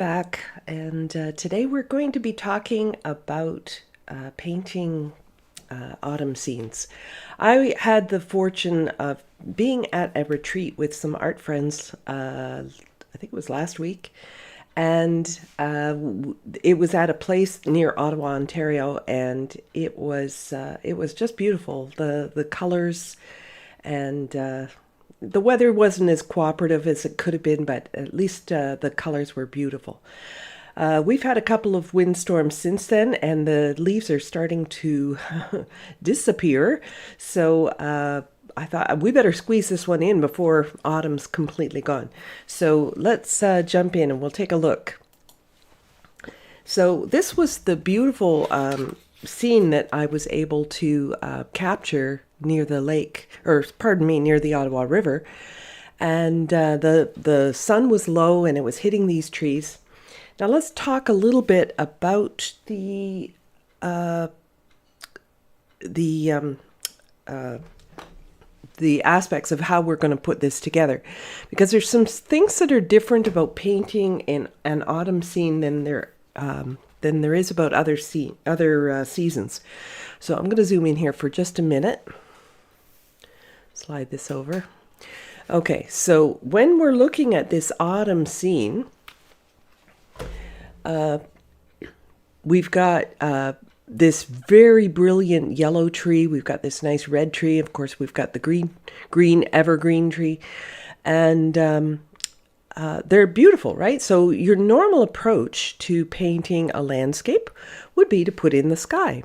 Back, and today we're going to be talking about painting autumn scenes. I had the fortune of being at a retreat with some art friends, I think it was last week, and it was at a place near Ottawa, Ontario, and it was just beautiful. The colors and the weather wasn't as cooperative as it could have been, but at least the colors were beautiful. We've had a couple of windstorms since then, and the leaves are starting to disappear. So I thought we better squeeze this one in before autumn's completely gone. So let's jump in and we'll take a look. So this was the beautiful scene that I was able to capture near the lake, or pardon me, near the Ottawa River. And the sun was low and it was hitting these trees. Now let's talk a little bit about the aspects of how we're going to put this together, because there's some things that are different about painting in an autumn scene than there is about other seasons. So I'm going to zoom in here for just a minute. Slide this over. Okay, so when we're looking at this autumn scene, we've got this very brilliant yellow tree. We've got this nice red tree. Of course, we've got the green evergreen tree. And they're beautiful, right? So your normal approach to painting a landscape would be to put in the sky.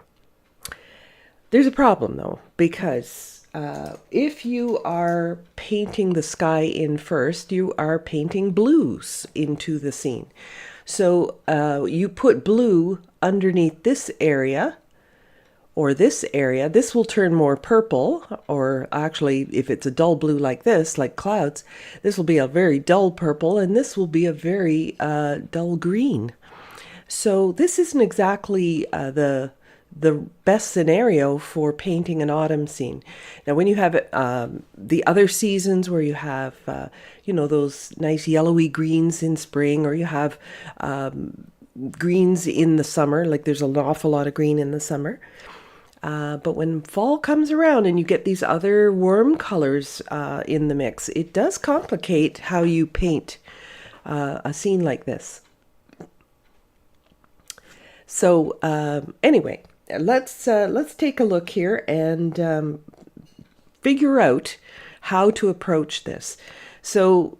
There's a problem, though, because if you are painting the sky in first, you are painting blues into the scene. So you put blue underneath this area or this area. This will turn more purple, or actually, if it's a dull blue like this, like clouds, this will be a very dull purple, and this will be a very dull green. So this isn't exactly the best scenario for painting an autumn scene. Now, when you have the other seasons where you have, those nice yellowy greens in spring, or you have greens in the summer, like there's an awful lot of green in the summer. But when fall comes around and you get these other warm colors in the mix, it does complicate how you paint a scene like this. So anyway, let's take a look here and figure out how to approach this. So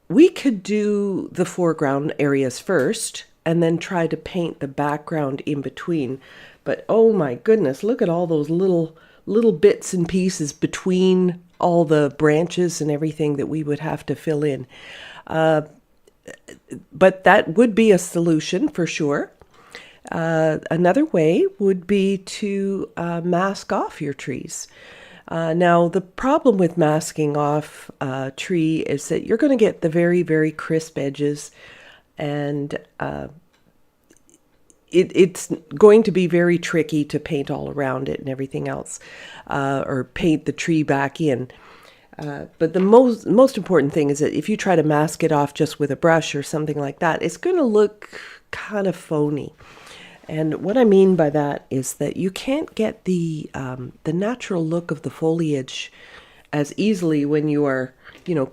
we could do the foreground areas first and then try to paint the background in between. But oh my goodness, look at all those little bits and pieces between all the branches and everything that we would have to fill in. But that would be a solution for sure. Another way would be to mask off your trees. Now, the problem with masking off a tree is that you're going to get the very, very crisp edges, and it's going to be very tricky to paint all around it and everything else, or paint the tree back in. But the most important thing is that if you try to mask it off just with a brush or something like that, it's going to look kind of phony. And what I mean by that is that you can't get the natural look of the foliage as easily when you are,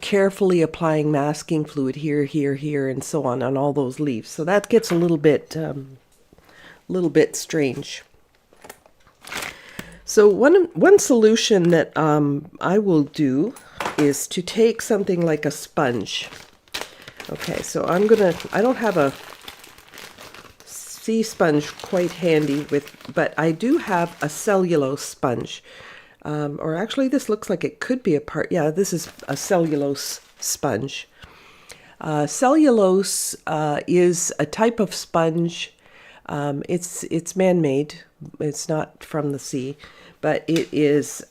carefully applying masking fluid here, here, here, and so on all those leaves. So that gets a little bit strange. So one solution that I will do is to take something like a sponge. Okay, so I don't have a sea sponge quite handy but I do have a cellulose sponge. Or actually, this looks like it could be a part. Yeah, this is a cellulose sponge. Cellulose is a type of sponge. It's man-made. It's not from the sea, but it's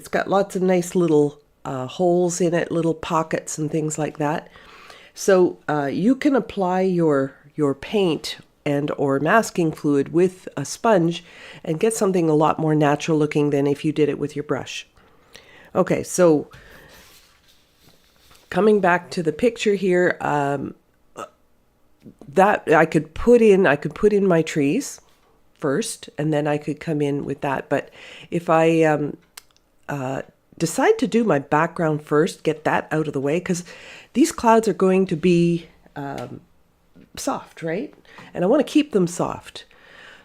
got lots of nice little holes in it, little pockets and things like that. So you can apply your paint and or masking fluid with a sponge and get something a lot more natural looking than if you did it with your brush. Okay, so coming back to the picture here, that I could put in my trees first, and then I could come in with that. But if I decide to do my background first, get that out of the way, because these clouds are going to be soft, right? And I want to keep them soft.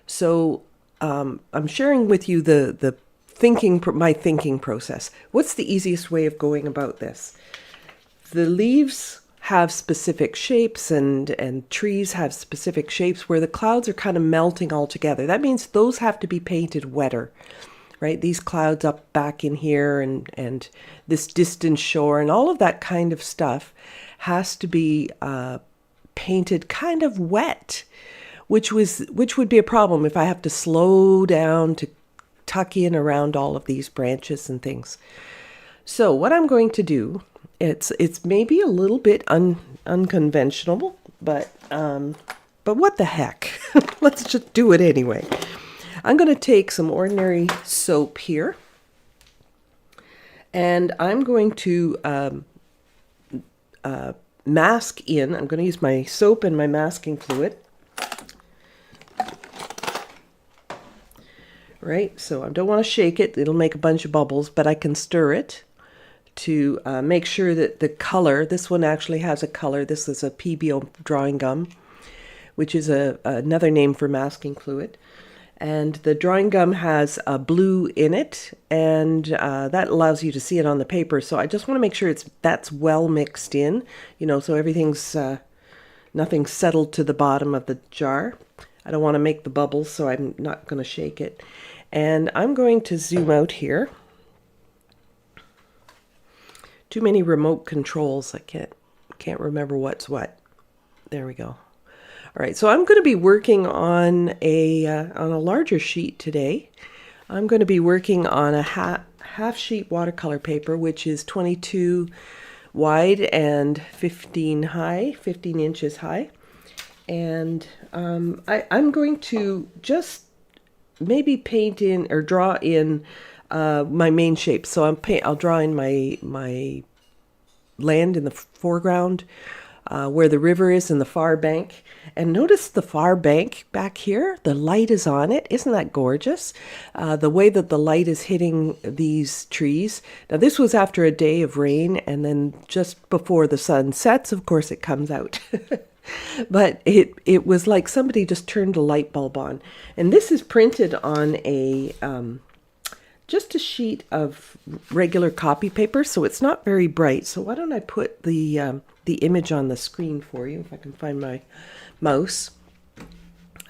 So I'm sharing with you the my thinking process. What's the easiest way of going about this? The leaves have specific shapes, and trees have specific shapes where the clouds are kind of melting all together. That means those have to be painted wetter, right? These clouds up back in here, and this distant shore, and all of that kind of stuff has to be painted kind of wet, which would be a problem if I have to slow down to tuck in around all of these branches and things. So what I'm going to do, it's maybe a little bit unconventional, but what the heck? Let's just do it anyway. I'm going to take some ordinary soap here, and I'm going to mask in. I'm going to use my soap and my masking fluid. Right, so I don't want to shake it. It'll make a bunch of bubbles, but I can stir it to make sure that the color, this one actually has a color. This is a PBO drawing gum, which is another name for masking fluid. And the drawing gum has a blue in it, and that allows you to see it on the paper. So I just want to make sure that's well mixed in, so everything's, nothing's settled to the bottom of the jar. I don't want to make the bubbles, so I'm not going to shake it. And I'm going to zoom out here. Too many remote controls. I can't remember what's what. There we go. All right, so I'm going to be working on a larger sheet today. I'm going to be working on a half sheet watercolor paper, which is 22 wide and 15 inches high. And I'm going to just maybe paint in or draw in my main shapes. So I'll draw in my land in the foreground, where the river is in the far bank. And notice the far bank back here, the light is on it. Isn't that gorgeous? The way that the light is hitting these trees. Now this was after a day of rain, and then just before the sun sets, of course, it comes out. But it was like somebody just turned a light bulb on. And this is printed on just a sheet of regular copy paper, so it's not very bright. So why don't I put the image on the screen for you, if I can find my mouse.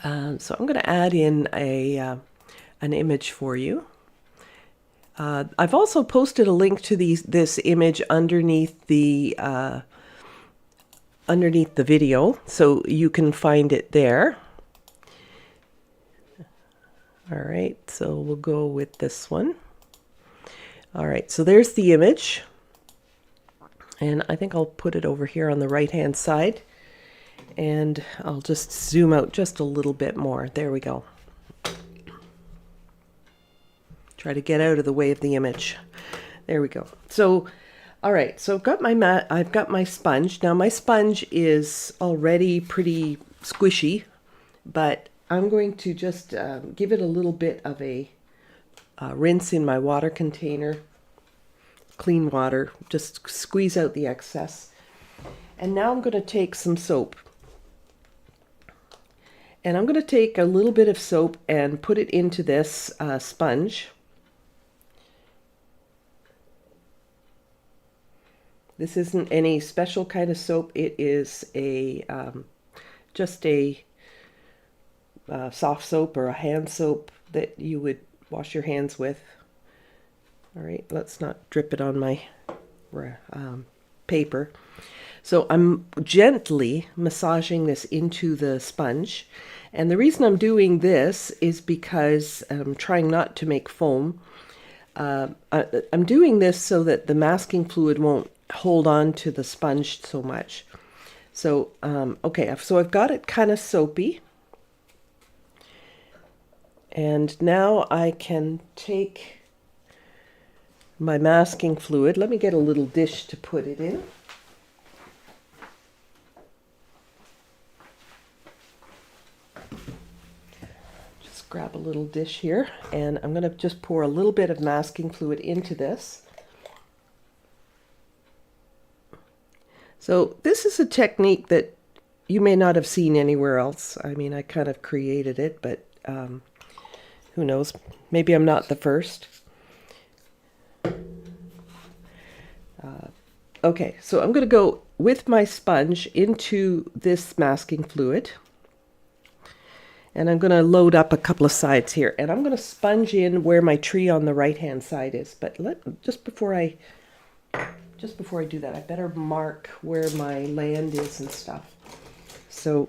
So I'm going to add in an image for you. I've also posted a link to this image underneath the video, so you can find it there. All right, so we'll go with this one. All right, so there's the image. And I think I'll put it over here on the right-hand side. And I'll just zoom out just a little bit more. There we go. Try to get out of the way of the image. There we go. So, all right, so I've got my sponge. Now my sponge is already pretty squishy, but I'm going to just give it a little bit of a rinse in my water container. Clean water, just squeeze out the excess. And now I'm going to take some soap. And I'm going to take a little bit of soap and put it into this sponge. This isn't any special kind of soap. It is just a soft soap or a hand soap that you would wash your hands with. All right, let's not drip it on my paper. So I'm gently massaging this into the sponge. And the reason I'm doing this is because I'm trying not to make foam. I'm doing this so that the masking fluid won't hold on to the sponge so much. So, okay, so I've got it kind of soapy. And now I can take my masking fluid. Let me get a little dish to put it in. grab a little dish here, and I'm going to just pour a little bit of masking fluid into this. So this is a technique that you may not have seen anywhere else. I mean, I kind of created it, but who knows? Maybe I'm not the first. Okay, so I'm going to go with my sponge into this masking fluid. And I'm going to load up a couple of sides here. And I'm going to sponge in where my tree on the right-hand side is. But just before I do that, I better mark where my land is and stuff. So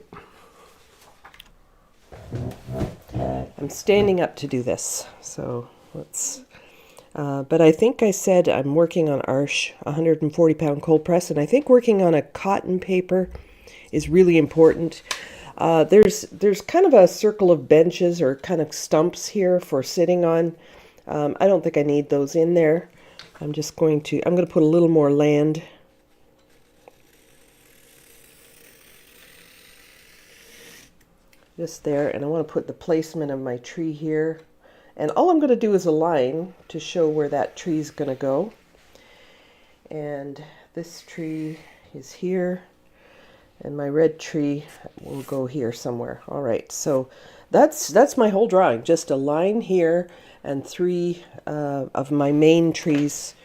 I'm standing up to do this. So let's... but I think I said I'm working on Arche 140-pound cold press, and I think working on a cotton paper is really important. There's kind of a circle of benches or kind of stumps here for sitting on. I don't think I need those in there. I'm going to put a little more land. Just there, and I want to put the placement of my tree here. And all I'm going to do is a line to show where that tree is going to go. And this tree is here. And my red tree will go here somewhere. All right, so that's my whole drawing. Just a line here and 3 of my main trees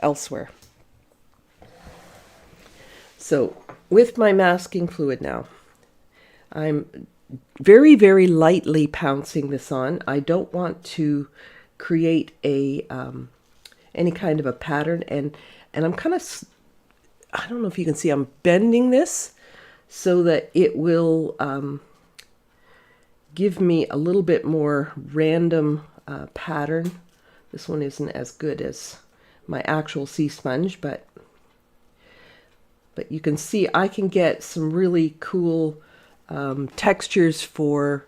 elsewhere. So with my masking fluid now, I'm very, very lightly pouncing this on. I don't want to create a any kind of a pattern, and I'm kind of, I don't know if you can see, I'm bending this so that it will give me a little bit more random pattern. This one isn't as good as my actual sea sponge, but you can see I can get some really cool textures for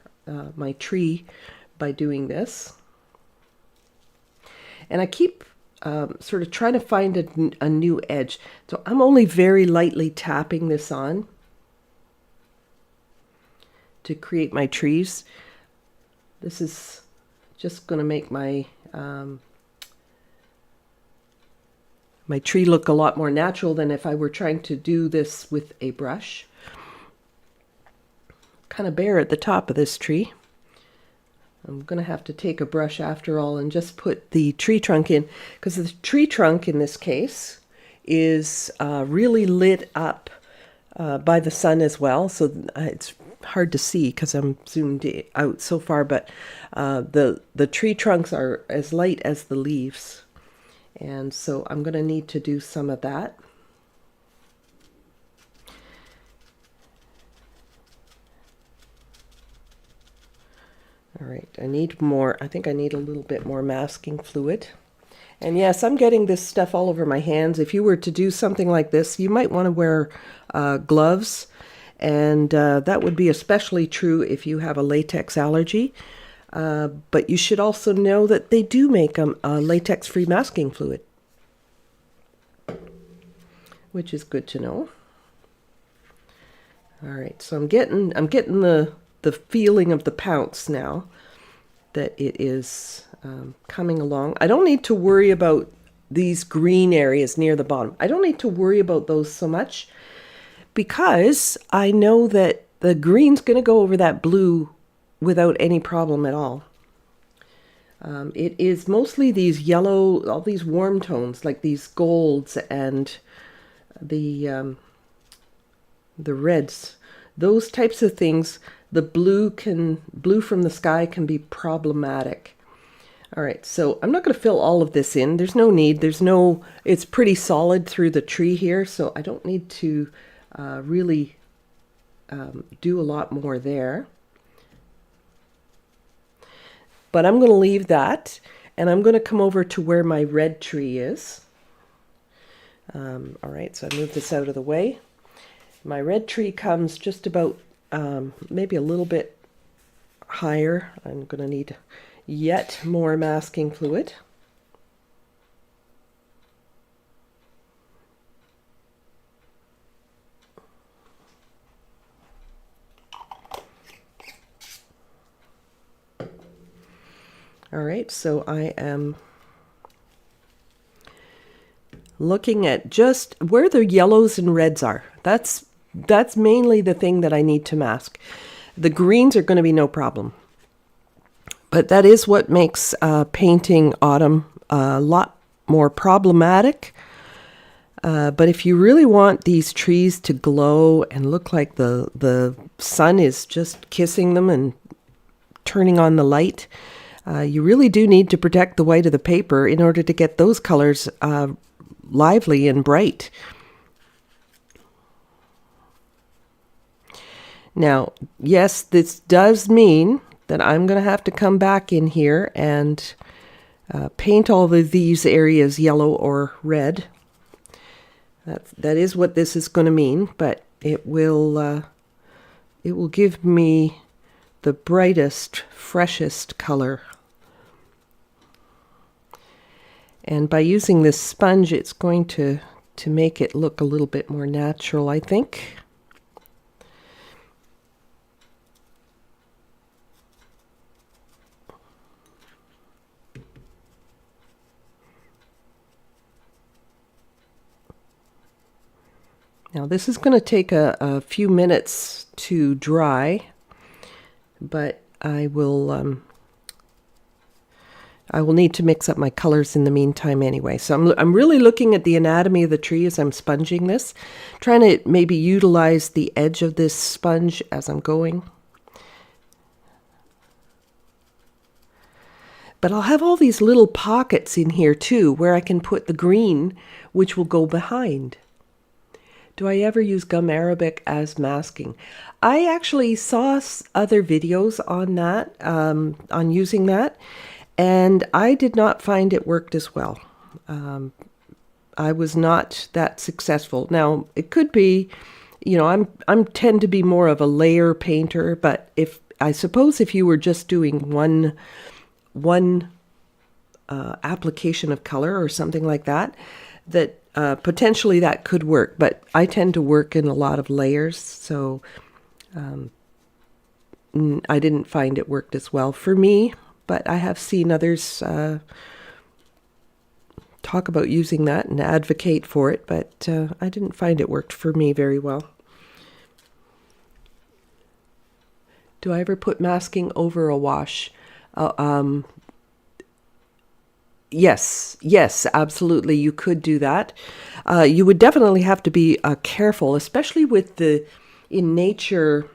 my tree by doing this. And I keep sort of trying to find a new edge. So I'm only very lightly tapping this on to create my trees. This is just going to make my my tree look a lot more natural than if I were trying to do this with a brush. Kind of bare at the top of this tree. I'm going to have to take a brush after all and just put the tree trunk in, because the tree trunk in this case is really lit up by the sun as well. So it's hard to see because I'm zoomed out so far, but the tree trunks are as light as the leaves. And so I'm going to need to do some of that. All right, I need more. I think I need a little bit more masking fluid. And yes, I'm getting this stuff all over my hands. If you were to do something like this, you might want to wear gloves. And that would be especially true if you have a latex allergy. But you should also know that they do make a latex-free masking fluid, which is good to know. All right, so I'm getting the feeling of the pounce now, that it is coming along. I don't need to worry about these green areas near the bottom. I don't need to worry about those so much, because I know that the green's going to go over that blue without any problem at all. It is mostly these yellow, all these warm tones, like these golds and the reds. Those types of things, the blue from the sky can be problematic. All right, so I'm not going to fill all of this in. There's no need. It's pretty solid through the tree here, so I don't need to really do a lot more there. But I'm going to leave that, and I'm going to come over to where my red tree is. All right, so I move this out of the way. My red tree comes just about maybe a little bit higher. I'm going to need yet more masking fluid. All right, so I am looking at just where the yellows and reds are. That's mainly the thing that I need to mask. The greens are going to be no problem. But that is what makes painting autumn a lot more problematic. But if you really want these trees to glow and look like the sun is just kissing them and turning on the light, you really do need to protect the white of the paper in order to get those colors lively and bright. Now, yes, this does mean that I'm going to have to come back in here and paint all of these areas yellow or red. That is what this is going to mean, but it will give me the brightest, freshest color. And by using this sponge, it's going to make it look a little bit more natural, I think. Now this is going to take a few minutes to dry, but I will need to mix up my colors in the meantime anyway. So I'm really looking at the anatomy of the tree as I'm sponging this, trying to maybe utilize the edge of this sponge as I'm going. But I'll have all these little pockets in here too where I can put the green, which will go behind. Do I ever use gum arabic as masking? I actually saw other videos on that, on using that, and I did not find it worked as well. I was not that successful. Now, it could be, you know, I'm tend to be more of a layer painter, but I suppose if you were just doing one application of color or something like that, potentially that could work, but I tend to work in a lot of layers, so I didn't find it worked as well for me, but I have seen others talk about using that and advocate for it, but I didn't find it worked for me very well. Do I ever put masking over a wash? Yes, absolutely. You could do that. You would definitely have to be careful, especially with in nature.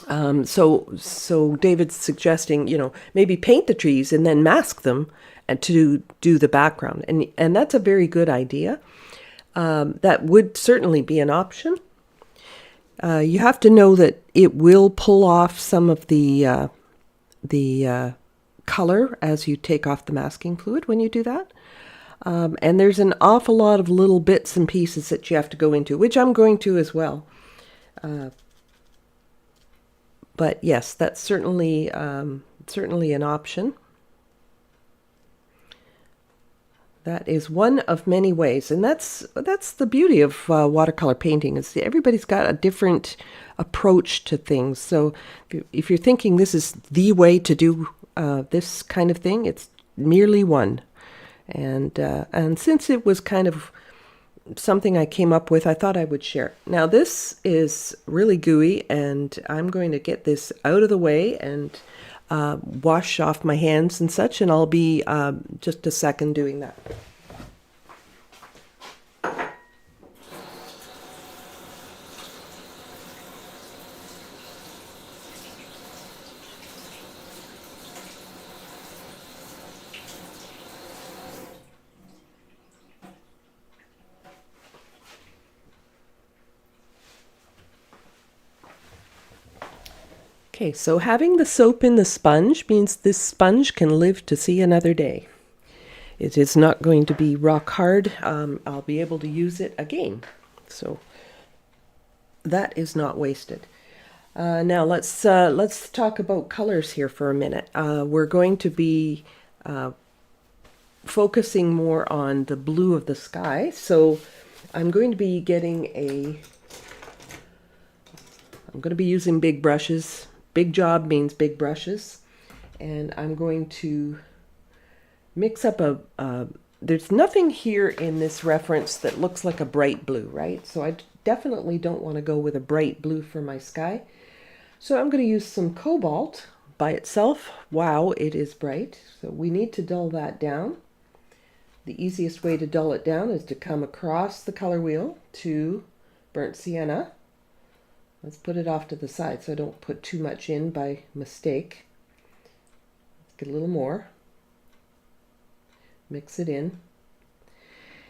So David's suggesting, you know, maybe paint the trees and then mask them and to do the background. And that's a very good idea. That would certainly be an option. You have to know that it will pull off some of the color as you take off the masking fluid when you do that. And there's an awful lot of little bits and pieces that you have to go into, which I'm going to as well. But yes, that's certainly an option. That is one of many ways, and that's the beauty of watercolor painting, is everybody's got a different approach to things. So if you're thinking this is the way to do this kind of thing, it's merely one. And since it was kind of something I came up with, I thought I would share. Now this is really gooey, and I'm going to get this out of the way and wash off my hands and such, and I'll be just a second doing that. Okay, so having the soap in the sponge means this sponge can live to see another day. It is not going to be rock hard. I'll be able to use it again. So that is not wasted. Now let's talk about colors here for a minute. We're going to be focusing more on the blue of the sky. So I'm going to be using big brushes. Big job means big brushes. And I'm going to mix up there's nothing here in this reference that looks like a bright blue, right? So I definitely don't want to go with a bright blue for my sky. So I'm going to use some cobalt by itself. Wow, it is bright. So we need to dull that down. The easiest way to dull it down is to come across the color wheel to burnt sienna. Let's put it off to the side so I don't put too much in by mistake. Let's get a little more. Mix it in.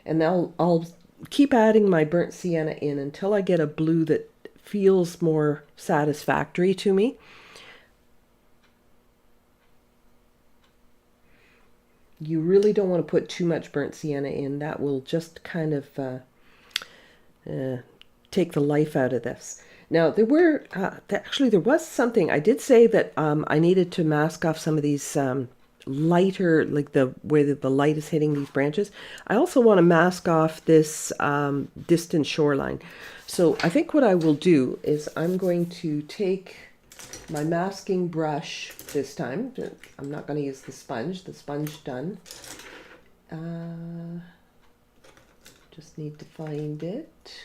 And now I'll keep adding my burnt sienna in until I get a blue that feels more satisfactory to me. You really don't want to put too much burnt sienna in. That will just kind of take the life out of this. Now, there was something. I did say that I needed to mask off some of these lighter, like where the light is hitting these branches. I also want to mask off this distant shoreline. So I think what I will do is I'm going to take my masking brush this time. I'm not going to use the sponge done. Just need to find it.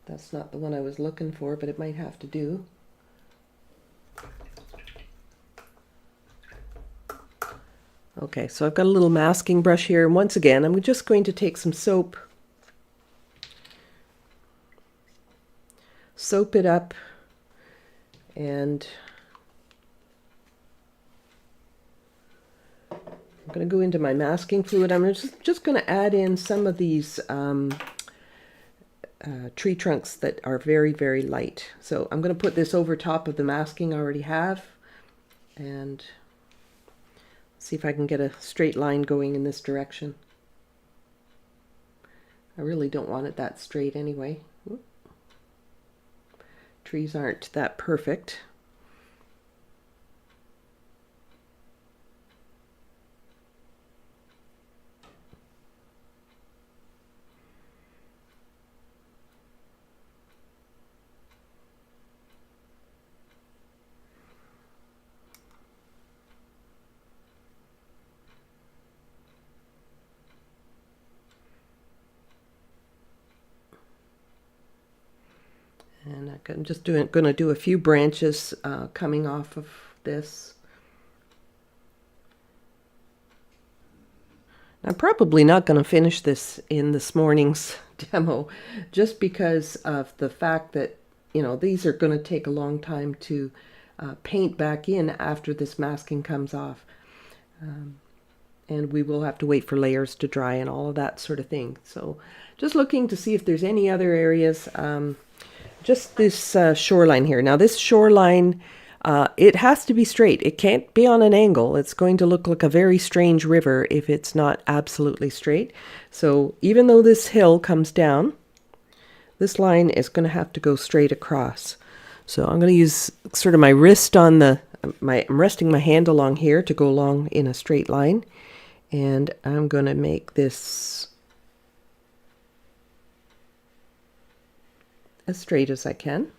That's not the one I was looking for, but it might have to do. Okay, so I've got a little masking brush here, and once again, I'm just going to take some soap it up, and I'm going to go into my masking fluid. I'm just going to add in some of these tree trunks that are very, very light. So I'm going to put this over top of the masking I already have, and see if I can get a straight line going in this direction. I really don't want it that straight anyway. Trees aren't that perfect. And I'm just going to do a few branches coming off of this. I'm probably not going to finish this in this morning's demo, just because of the fact that, these are going to take a long time to paint back in after this masking comes off. And we will have to wait for layers to dry and all of that sort of thing. So just looking to see if there's any other areas. Just this shoreline here. Now this shoreline, it has to be straight. It can't be on an angle. It's going to look like a very strange river if it's not absolutely straight. So even though this hill comes down, this line is going to have to go straight across. So I'm going to use sort of my wrist on I'm resting my hand along here to go along in a straight line. And I'm going to make this as straight as I can.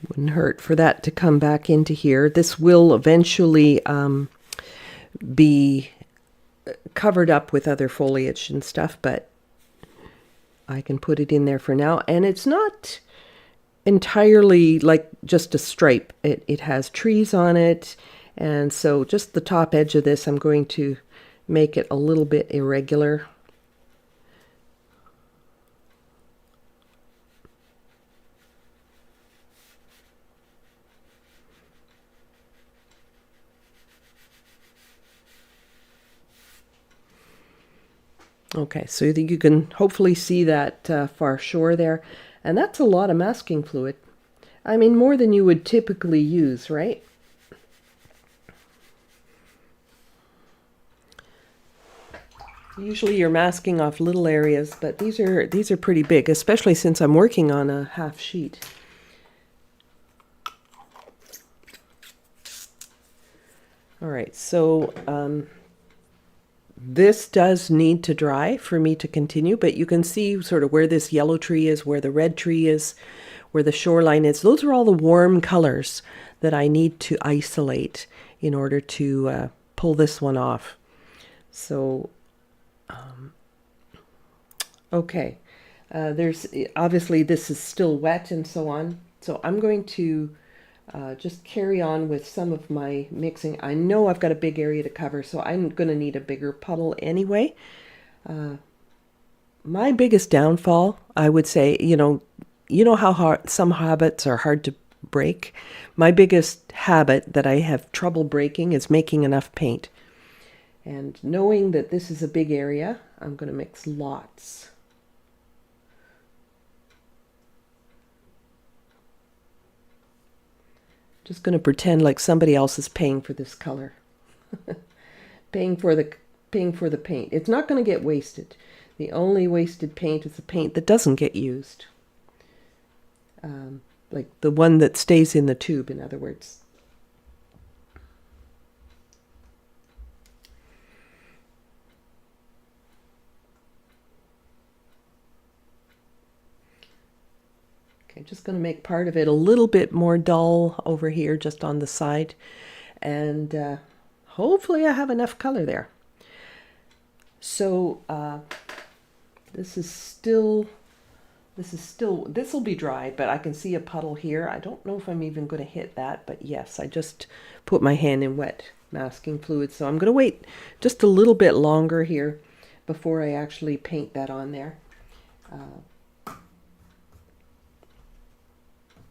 Wouldn't hurt for that to come back into here. This will eventually be covered up with other foliage and stuff, but I can put it in there for now. And it's not entirely like just a stripe. It has trees on it, and so just the top edge of this, I'm going to make it a little bit irregular. Okay, so you can hopefully see that far shore there. And that's a lot of masking fluid. I mean, more than you would typically use, right? Usually you're masking off little areas, but these are pretty big, especially since I'm working on a half sheet. All right, so this does need to dry for me to continue, but you can see sort of where this yellow tree is, where the red tree is, where the shoreline is. Those are all the warm colors that I need to isolate in order to pull this one off. So, okay, there's obviously this is still wet and so on. So I'm going to just carry on with some of my mixing. I know I've got a big area to cover, so I'm going to need a bigger puddle anyway. My biggest downfall, I would say, you know how hard some habits are hard to break. My biggest habit that I have trouble breaking is making enough paint. And knowing that this is a big area, I'm going to mix lots. Just going to pretend like somebody else is paying for this color. paying for the paint. It's not going to get wasted. The only wasted paint is the paint that doesn't get used. Like the one that stays in the tube, in other words. Okay, just going to make part of it a little bit more dull over here, just on the side. And hopefully I have enough color there. So this will be dried, but I can see a puddle here. I don't know if I'm even going to hit that, but yes, I just put my hand in wet masking fluid. So I'm going to wait just a little bit longer here before I actually paint that on there.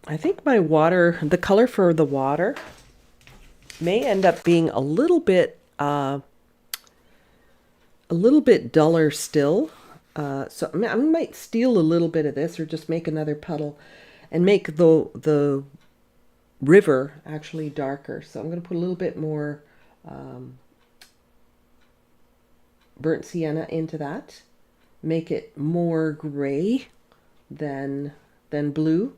I think my water, the color for the water may end up being a little bit duller still. So I might steal a little bit of this or just make another puddle and make the river actually darker. So I'm going to put a little bit more burnt sienna into that, make it more gray than blue.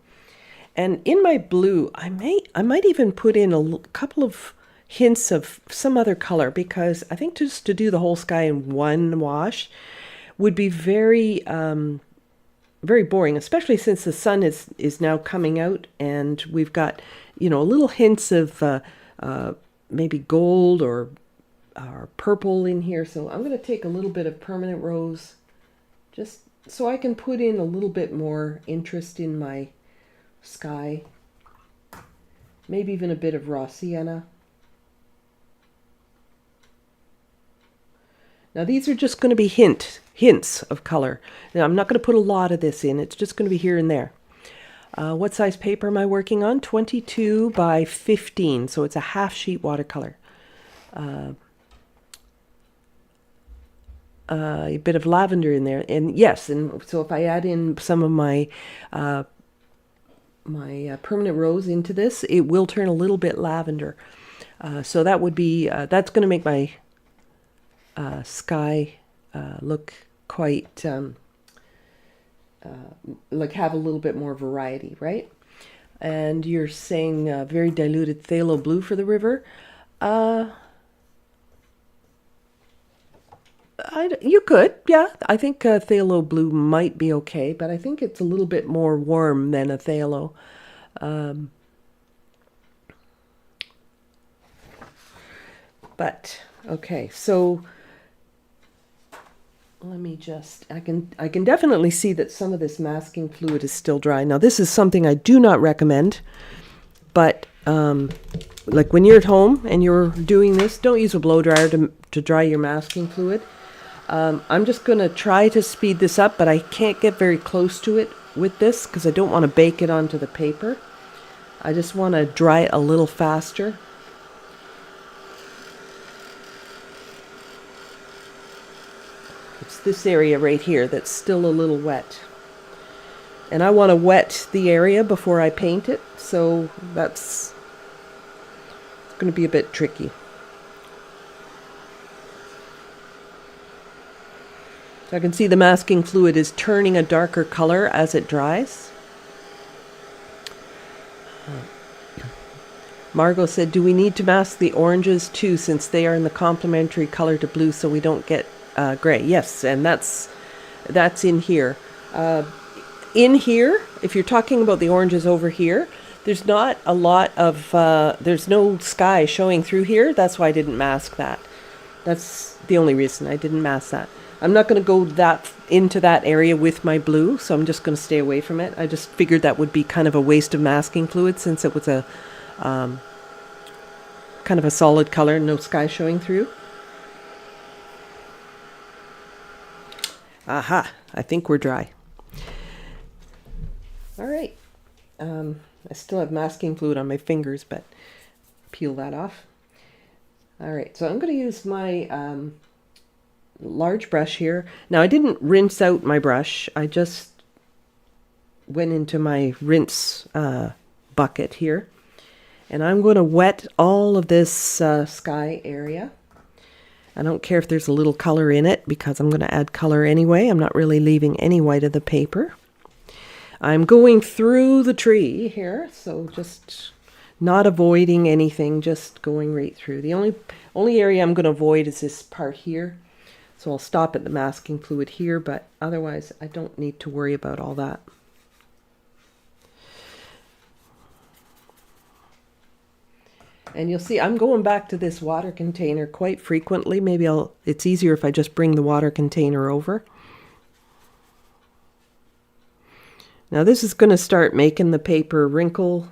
And in my blue, I might even put in a couple of hints of some other color, because I think just to do the whole sky in one wash would be very very boring, especially since the sun is now coming out and we've got little hints of maybe gold or purple in here. So I'm going to take a little bit of permanent rose just so I can put in a little bit more interest in my sky, maybe even a bit of raw sienna. Now these are just going to be hints of color. Now I'm not going to put a lot of this in. It's just going to be here and there. What size paper am I working on? 22 by 15, so it's a half sheet watercolor. A bit of lavender in there, and yes, and so if I add in some of my permanent rose into this, it will turn a little bit lavender. So that would be that's going to make my sky look quite like have a little bit more variety, right? And you're saying very diluted phthalo blue for the river. You could, yeah. I think phthalo blue might be okay, but I think it's a little bit more warm than a phthalo. But okay, so let me just, I can definitely see that some of this masking fluid is still dry. Now this is something I do not recommend, but like when you're at home and you're doing this, don't use a blow dryer to dry your masking fluid. I'm just going to try to speed this up, but I can't get very close to it with this because I don't want to bake it onto the paper. I just want to dry it a little faster. It's this area right here that's still a little wet. And I want to wet the area before I paint it, so that's going to be a bit tricky. So I can see the masking fluid is turning a darker color as it dries. Margot said, do we need to mask the oranges too, since they are in the complementary color to blue, so we don't get gray? Yes, and that's in here. In here, if you're talking about the oranges over here, there's not a lot of, there's no sky showing through here. That's why I didn't mask that. That's the only reason I didn't mask that. I'm not going to go into that area with my blue, so I'm just going to stay away from it. I just figured that would be kind of a waste of masking fluid, since it was a kind of a solid color, no sky showing through. Aha, I think we're dry. All right. I still have masking fluid on my fingers, but peel that off. All right, so I'm going to use my large brush here. Now, I didn't rinse out my brush. I just went into my rinse bucket here. And I'm going to wet all of this sky area. I don't care if there's a little color in it, because I'm going to add color anyway. I'm not really leaving any white of the paper. I'm going through the tree here, so just not avoiding anything, just going right through. The only area I'm going to avoid is this part here. So I'll stop at the masking fluid here, but otherwise I don't need to worry about all that. And you'll see I'm going back to this water container quite frequently. Maybe it's easier if I just bring the water container over. Now this is going to start making the paper wrinkle.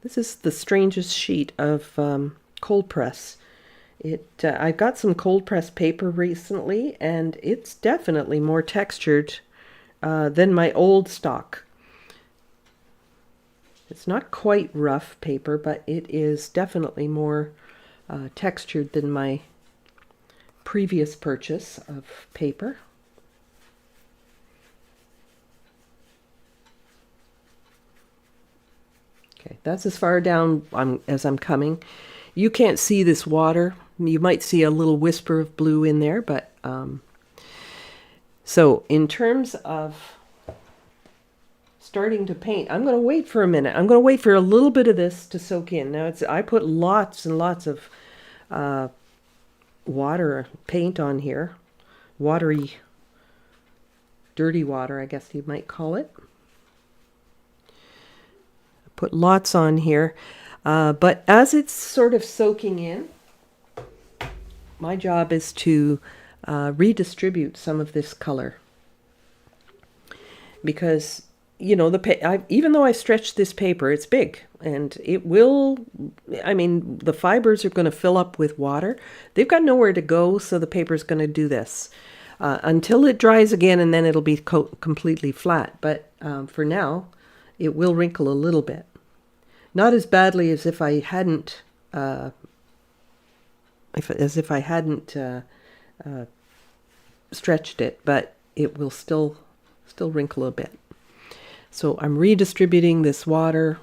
This is the strangest sheet of cold press. I got some cold press paper recently, and it's definitely more textured than my old stock. It's not quite rough paper, but it is definitely more textured than my previous purchase of paper. Okay, that's as far down as I'm coming. You can't see this water. You might see a little whisper of blue in there, but so in terms of starting to paint, I'm going to wait for a minute. I'm going to wait for a little bit of this to soak in. Now I put lots and lots of water paint on here, watery, dirty water, I guess you might call it. Put lots on here, but as it's sort of soaking in, my job is to redistribute some of this color, because you know even though I stretched this paper, it's big, and it will. I mean, the fibers are going to fill up with water. They've got nowhere to go, so the paper is going to do this until it dries again, and then it'll be completely flat. But for now, it will wrinkle a little bit. Not as badly as if I hadn't, stretched it, but it will still wrinkle a bit. So I'm redistributing this water,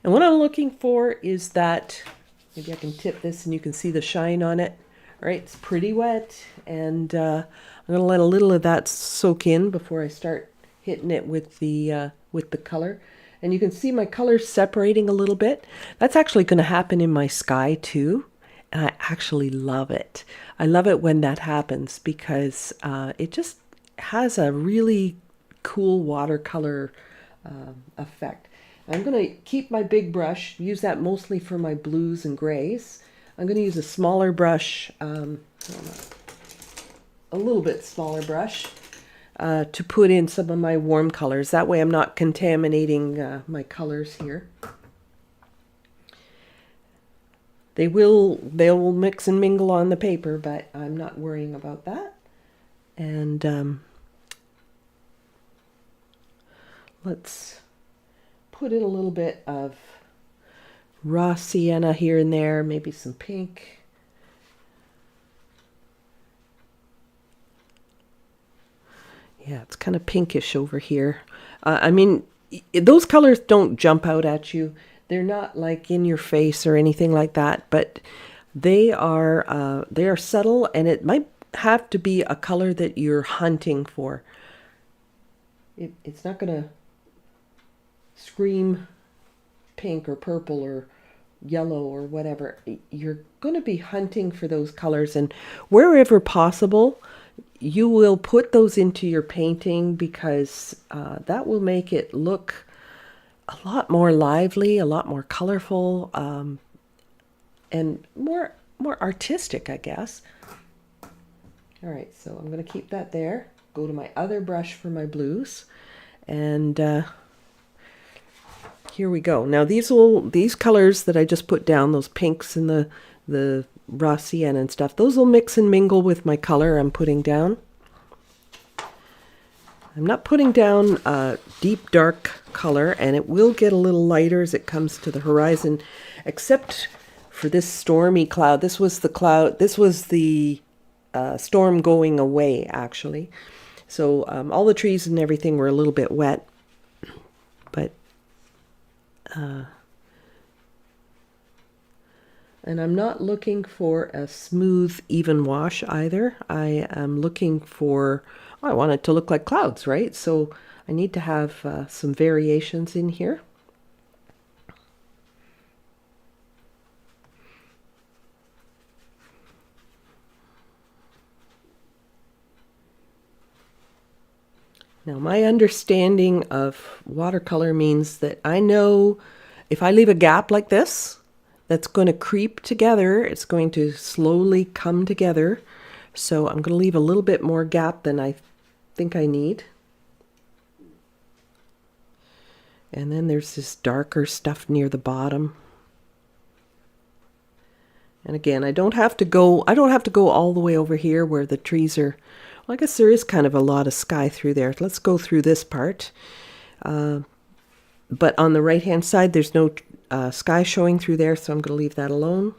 and what I'm looking for is that, maybe I can tip this and you can see the shine on it. All right, it's pretty wet, and I'm going to let a little of that soak in before I start hitting it with the color. And you can see my colors separating a little bit. That's actually going to happen in my sky too. And I actually love it. I love it when that happens, because it just has a really cool watercolor effect. I'm going to keep my big brush, use that mostly for my blues and grays. I'm going to use a smaller brush, a little bit smaller brush, to put in some of my warm colors. That way I'm not contaminating my colors here. They'll mix and mingle on the paper, but I'm not worrying about that. And let's put in a little bit of raw sienna here and there, maybe some pink. Yeah, it's kind of pinkish over here. I mean, those colors don't jump out at you. They're not like in your face or anything like that, but they are subtle, and it might have to be a color that you're hunting for. it's not going to scream pink or purple or yellow or whatever. You're going to be hunting for those colors, and wherever possible, you will put those into your painting, because that will make it look a lot more lively, a lot more colorful, and more artistic, I guess. All right, so I'm going to keep that there. Go to my other brush for my blues, and here we go. Now these colors that I just put down, those pinks and the raw sienna and stuff, those will mix and mingle with my color I'm putting down. I'm not putting down a deep dark color, and it will get a little lighter as it comes to the horizon, except for this stormy cloud. This was the storm going away, actually. So all the trees and everything were a little bit wet, but and I'm not looking for a smooth, even wash either. I am looking for, I want it to look like clouds, right? So I need to have some variations in here. Now, my understanding of watercolor means that I know if I leave a gap like this, that's going to creep together. It's going to slowly come together. So I'm going to leave a little bit more gap than I think I need. And then there's this darker stuff near the bottom. And again, I don't have to go all the way over here where the trees are. Well, I guess there is kind of a lot of sky through there. Let's go through this part. But on the right-hand side, there's no sky showing through there, so I'm going to leave that alone.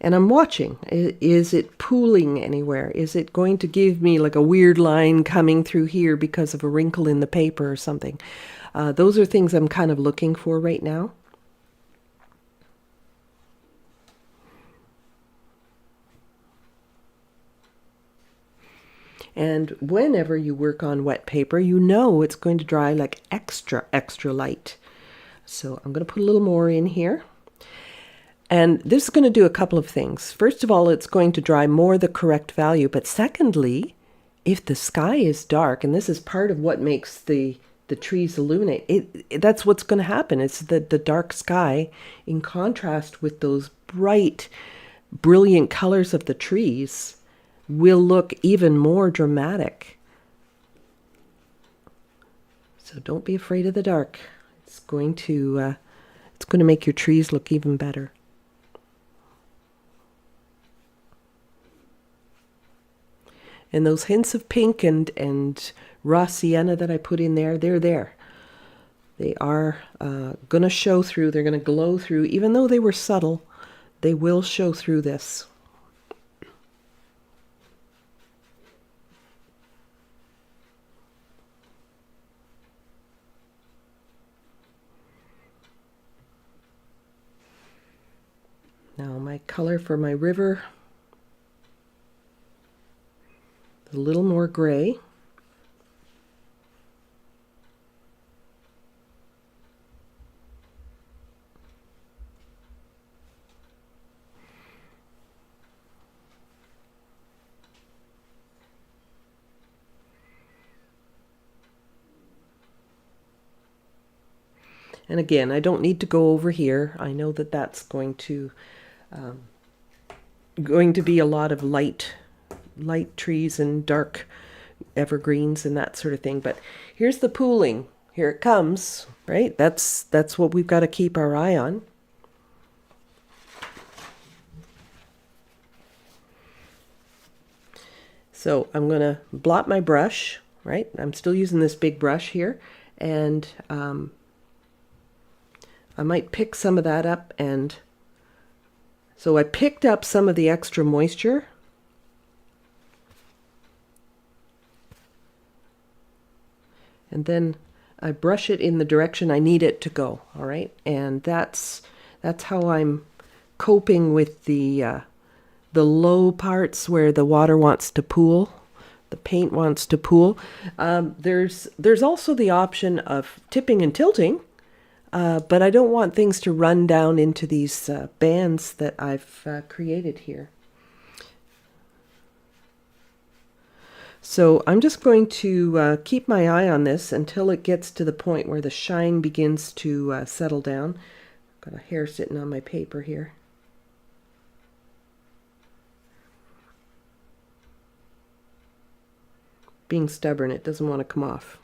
And I'm watching. Is it pooling anywhere? Is it going to give me like a weird line coming through here because of a wrinkle in the paper or something? Those are things I'm kind of looking for right now. And whenever you work on wet paper, you know it's going to dry like extra light. So I'm going to put a little more in here. And this is going to do a couple of things. First of all, it's going to dry more the correct value. But secondly, if the sky is dark, and this is part of what makes the trees illuminate, that's what's going to happen. It's the dark sky in contrast with those bright, brilliant colors of the trees will look even more dramatic. So don't be afraid of the dark. It's going to make your trees look even better. And those hints of pink and raw sienna that I put in there, they're there. They are going to show through. They're going to glow through. Even though they were subtle, they will show through this. Now my color for my river, a little more gray. And again, I don't need to go over here. I know that that's going to be a lot of light trees and dark evergreens and that sort of thing. But here's the pooling. Here it comes, right? That's what we've got to keep our eye on. So I'm going to blot my brush, right? I'm still using this big brush here, and I might pick some of that up, and so I picked up some of the extra moisture. And then I brush it in the direction I need it to go, all right? And that's how I'm coping with the low parts where the water wants to pool, the paint wants to pool. There's also the option of tipping and tilting, but I don't want things to run down into these bands that I've created here. So I'm just going to keep my eye on this until it gets to the point where the shine begins to settle down. Got a hair sitting on my paper here. Being stubborn, it doesn't want to come off.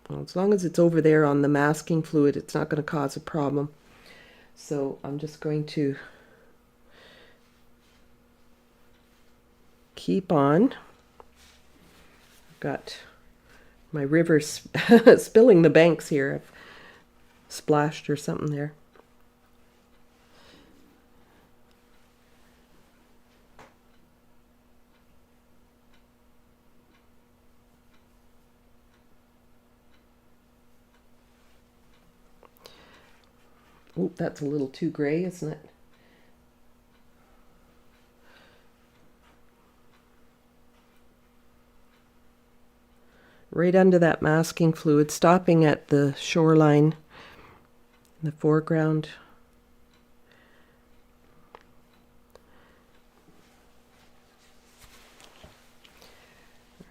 Well, as long as it's over there on the masking fluid, it's not going to cause a problem. So I'm just going to keep on. I've got my river spilling the banks here. I've splashed or something there. Oh, that's a little too gray, isn't it? Right under that masking fluid, stopping at the shoreline, the foreground.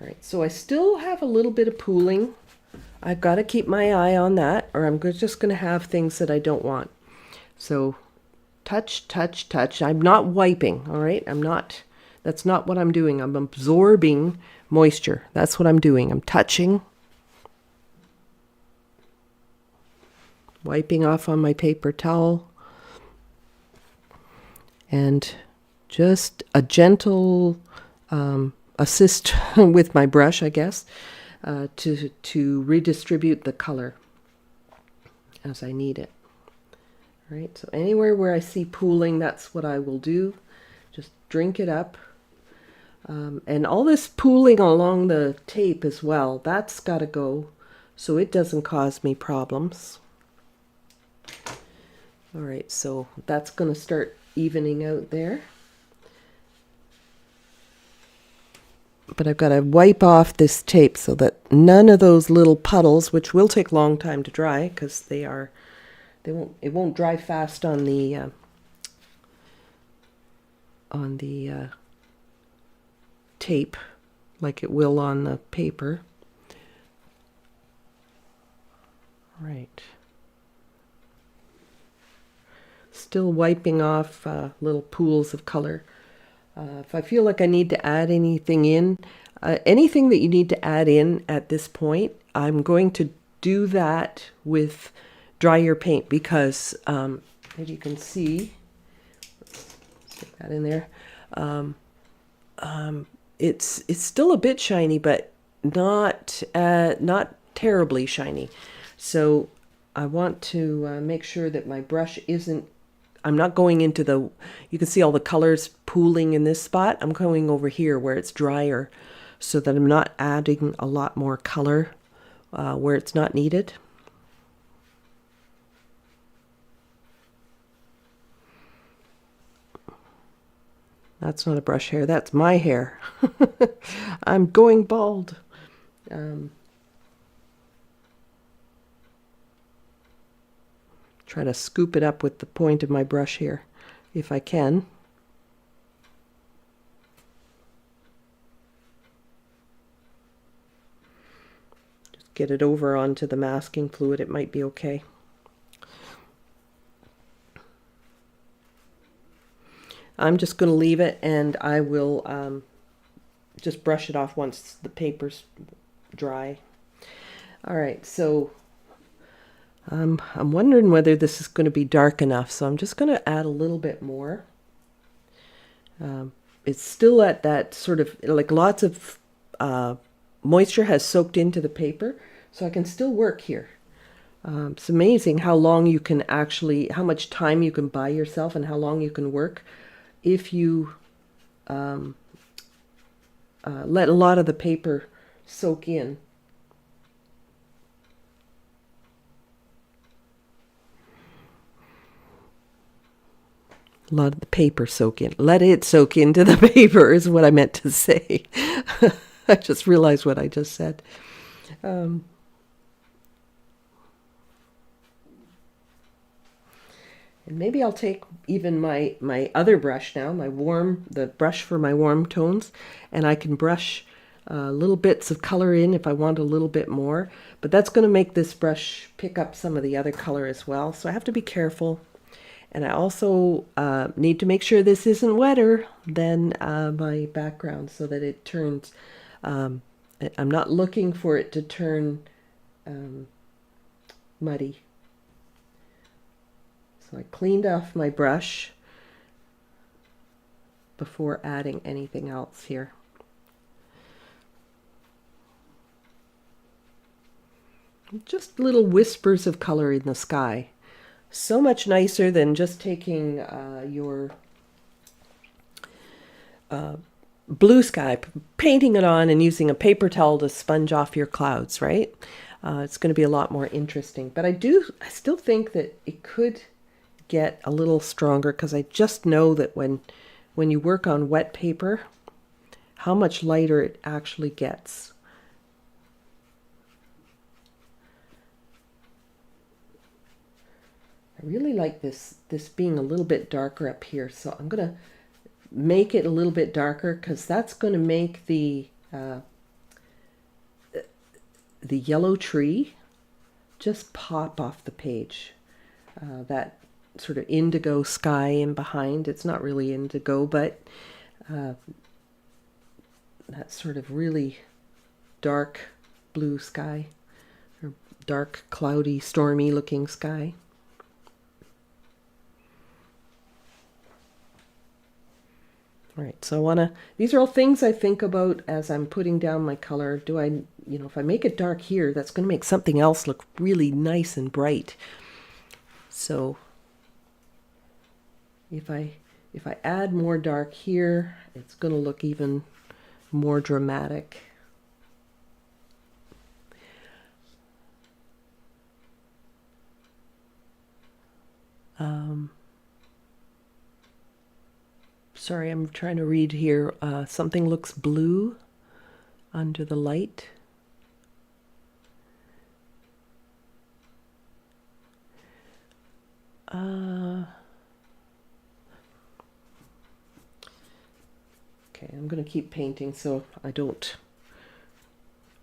All right, so I still have a little bit of pooling. I've got to keep my eye on that, or I'm just going to have things that I don't want. So touch, touch, touch. I'm not wiping, all right? That's not what I'm doing. I'm absorbing moisture. That's what I'm doing. I'm touching, wiping off on my paper towel, and just a gentle assist with my brush, I guess, to redistribute the color as I need it. All right, so anywhere where I see pooling, that's what I will do. Just drink it up. And all this pooling along the tape as well, that's got to go so it doesn't cause me problems. All right, so that's going to start evening out there. But I've got to wipe off this tape so that none of those little puddles, which will take a long time to dry because it won't dry fast on the tape like it will on the paper. Right. Still wiping off little pools of color. If I feel like I need to add anything in, anything that you need to add in at this point, I'm going to do that with drier paint because, as you can see, stick that in there. It's still a bit shiny, but not terribly shiny. So I want to make sure that my brush isn't. I'm not going into the. You can see all the colors pooling in this spot. I'm going over here where it's drier, so that I'm not adding a lot more color where it's not needed. That's not a brush hair, that's my hair. I'm going bald. Try to scoop it up with the point of my brush here, if I can. Just get it over onto the masking fluid, it might be okay. I'm just going to leave it, and I will just brush it off once the paper's dry. All right, so I'm wondering whether this is going to be dark enough, so I'm just going to add a little bit more. It's still at that sort of, like lots of moisture has soaked into the paper, so I can still work here. It's amazing how long you can actually, how much time you can buy yourself and how long you can work if you let a lot of the paper soak in. A lot of the paper soak in. Let it soak into the paper is what I meant to say. I just realized what I just said. And maybe I'll take even my other brush now, the brush for my warm tones, and I can brush little bits of color in if I want a little bit more. But that's going to make this brush pick up some of the other color as well. So I have to be careful. And I also need to make sure this isn't wetter than my background so that it turns, I'm not looking for it to turn muddy. So I cleaned off my brush before adding anything else here. Just little whispers of color in the sky. So much nicer than just taking your blue sky, painting it on and using a paper towel to sponge off your clouds, right? It's going to be a lot more interesting. But I still think that it could get a little stronger because I just know that when you work on wet paper, how much lighter it actually gets. I really like this being a little bit darker up here, so I'm going to make it a little bit darker because that's going to make the yellow tree just pop off the page. That sort of indigo sky in behind, it's not really indigo, but that sort of really dark blue sky, or dark, cloudy, stormy looking sky. All right, so these are all things I think about as I'm putting down my color. If I make it dark here, that's going to make something else look really nice and bright. So if I add more dark here, it's going to look even more dramatic. Sorry, I'm trying to read here. Something looks blue under the light. Okay, I'm going to keep painting so I don't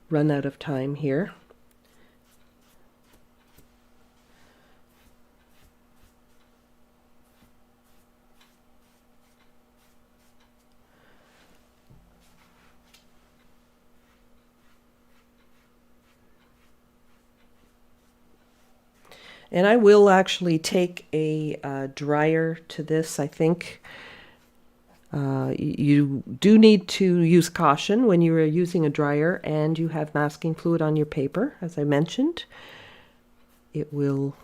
run out of time here. And I will actually take a dryer to this, I think. You do need to use caution when you are using a dryer and you have masking fluid on your paper, as I mentioned. It will,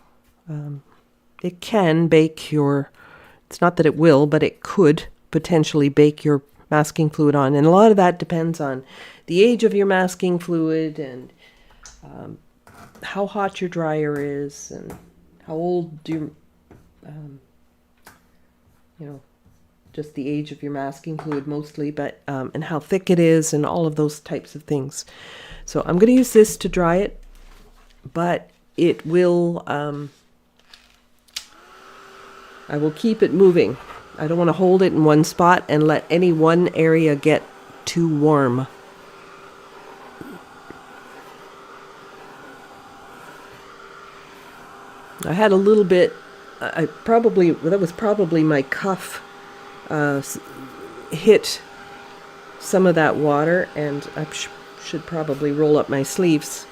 it can bake it's not that it will, but it could potentially bake your masking fluid on. And a lot of that depends on the age of your masking fluid and how hot your dryer is and how old just the age of your masking fluid mostly, but and how thick it is and all of those types of things. So I'm going to use this to dry it, but it will, I will keep it moving. I don't want to hold it in one spot and let any one area get too warm. I had a little bit, that was probably my cuff hit some of that water, and I should probably roll up my sleeves,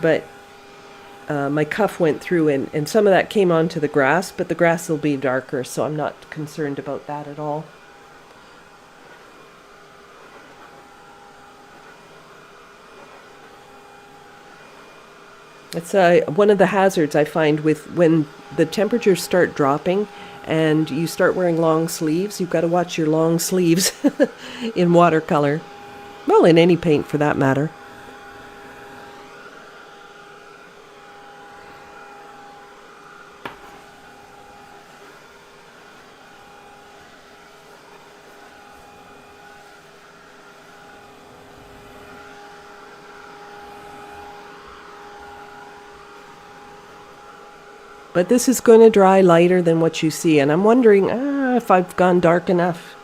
but my cuff went through and some of that came onto the grass, but the grass will be darker, so I'm not concerned about that at all. It's one of the hazards I find with when the temperatures start dropping and you start wearing long sleeves. You've got to watch your long sleeves in watercolor. Well, in any paint for that matter. But this is going to dry lighter than what you see, and I'm wondering if I've gone dark enough.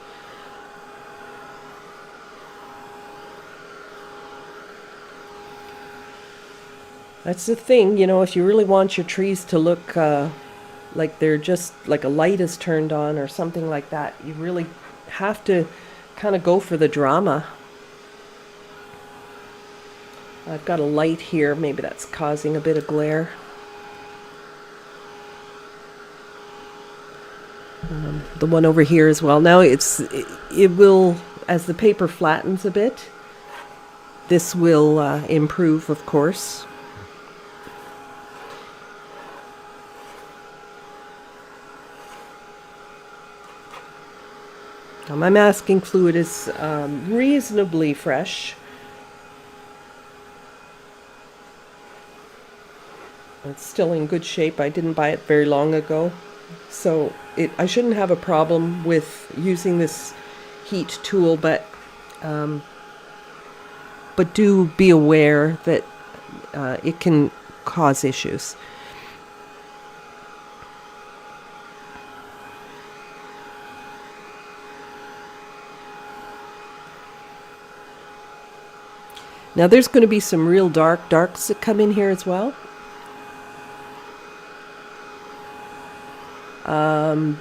That's the thing, you know, if you really want your trees to look like they're just like a light is turned on or something like that, you really have to kind of go for the drama. I've got a light here, maybe that's causing a bit of glare. The one over here as well. Now it will, as the paper flattens a bit, this will improve, of course. Now my masking fluid is reasonably fresh. It's still in good shape. I didn't buy it very long ago. So I shouldn't have a problem with using this heat tool, but do be aware that it can cause issues. Now there's going to be some real darks that come in here as well.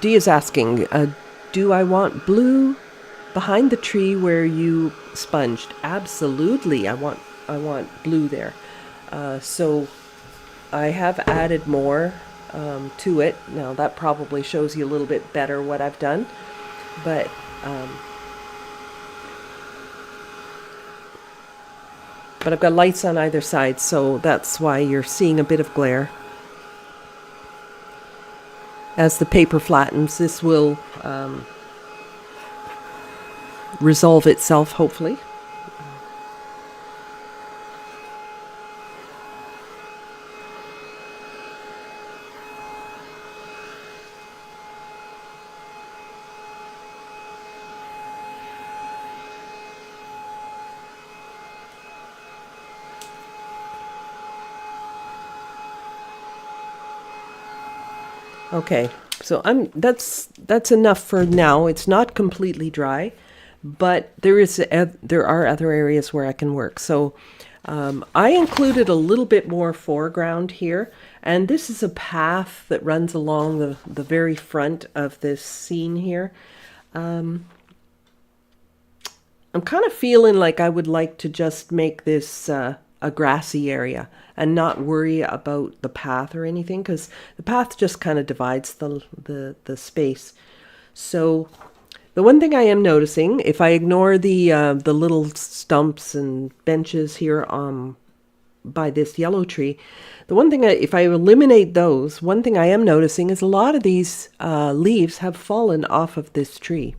Dee is asking, do I want blue behind the tree where you sponged? Absolutely, I want blue there. So I have added more to it. Now that probably shows you a little bit better what I've done, but I've got lights on either side, so that's why you're seeing a bit of glare. As the paper flattens, this will resolve itself, hopefully. Okay, so that's enough for now. It's not completely dry, but there are other areas where I can work. So I included a little bit more foreground here, and this is a path that runs along the very front of this scene here. I'm kind of feeling like I would like to just make this a grassy area and not worry about the path or anything, because the path just kind of divides the space. So the one thing I am noticing, if I ignore the little stumps and benches here by this yellow tree, the one thing, if I eliminate those, one thing I am noticing is a lot of these leaves have fallen off of this tree.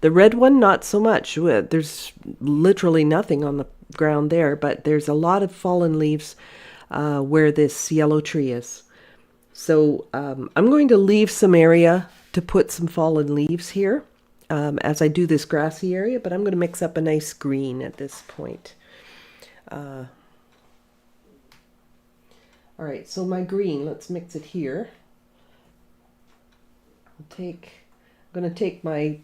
The red one, not so much. There's literally nothing on the ground there, but there's a lot of fallen leaves where this yellow tree is. So I'm going to leave some area to put some fallen leaves here as I do this grassy area, but I'm going to mix up a nice green at this point. All right, so my green, let's mix it here. I'm going to take my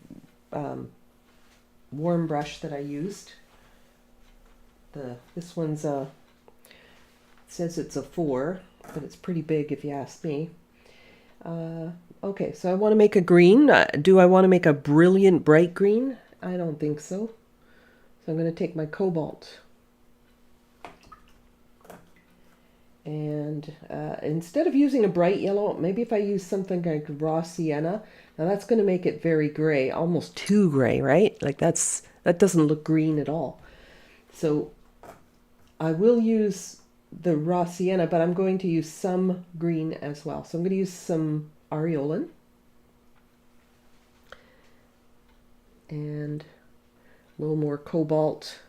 warm brush that I used. This one's says it's a 4, but it's pretty big if you ask me. Okay, so I want to make a green. Do I want to make a brilliant bright green? I don't think so. So I'm going to take my cobalt. And instead of using a bright yellow, maybe if I use something like raw sienna, now that's going to make it very gray, almost too gray, right? Like that doesn't look green at all. So I will use the raw sienna, but I'm going to use some green as well. So I'm going to use some aureolin and a little more cobalt.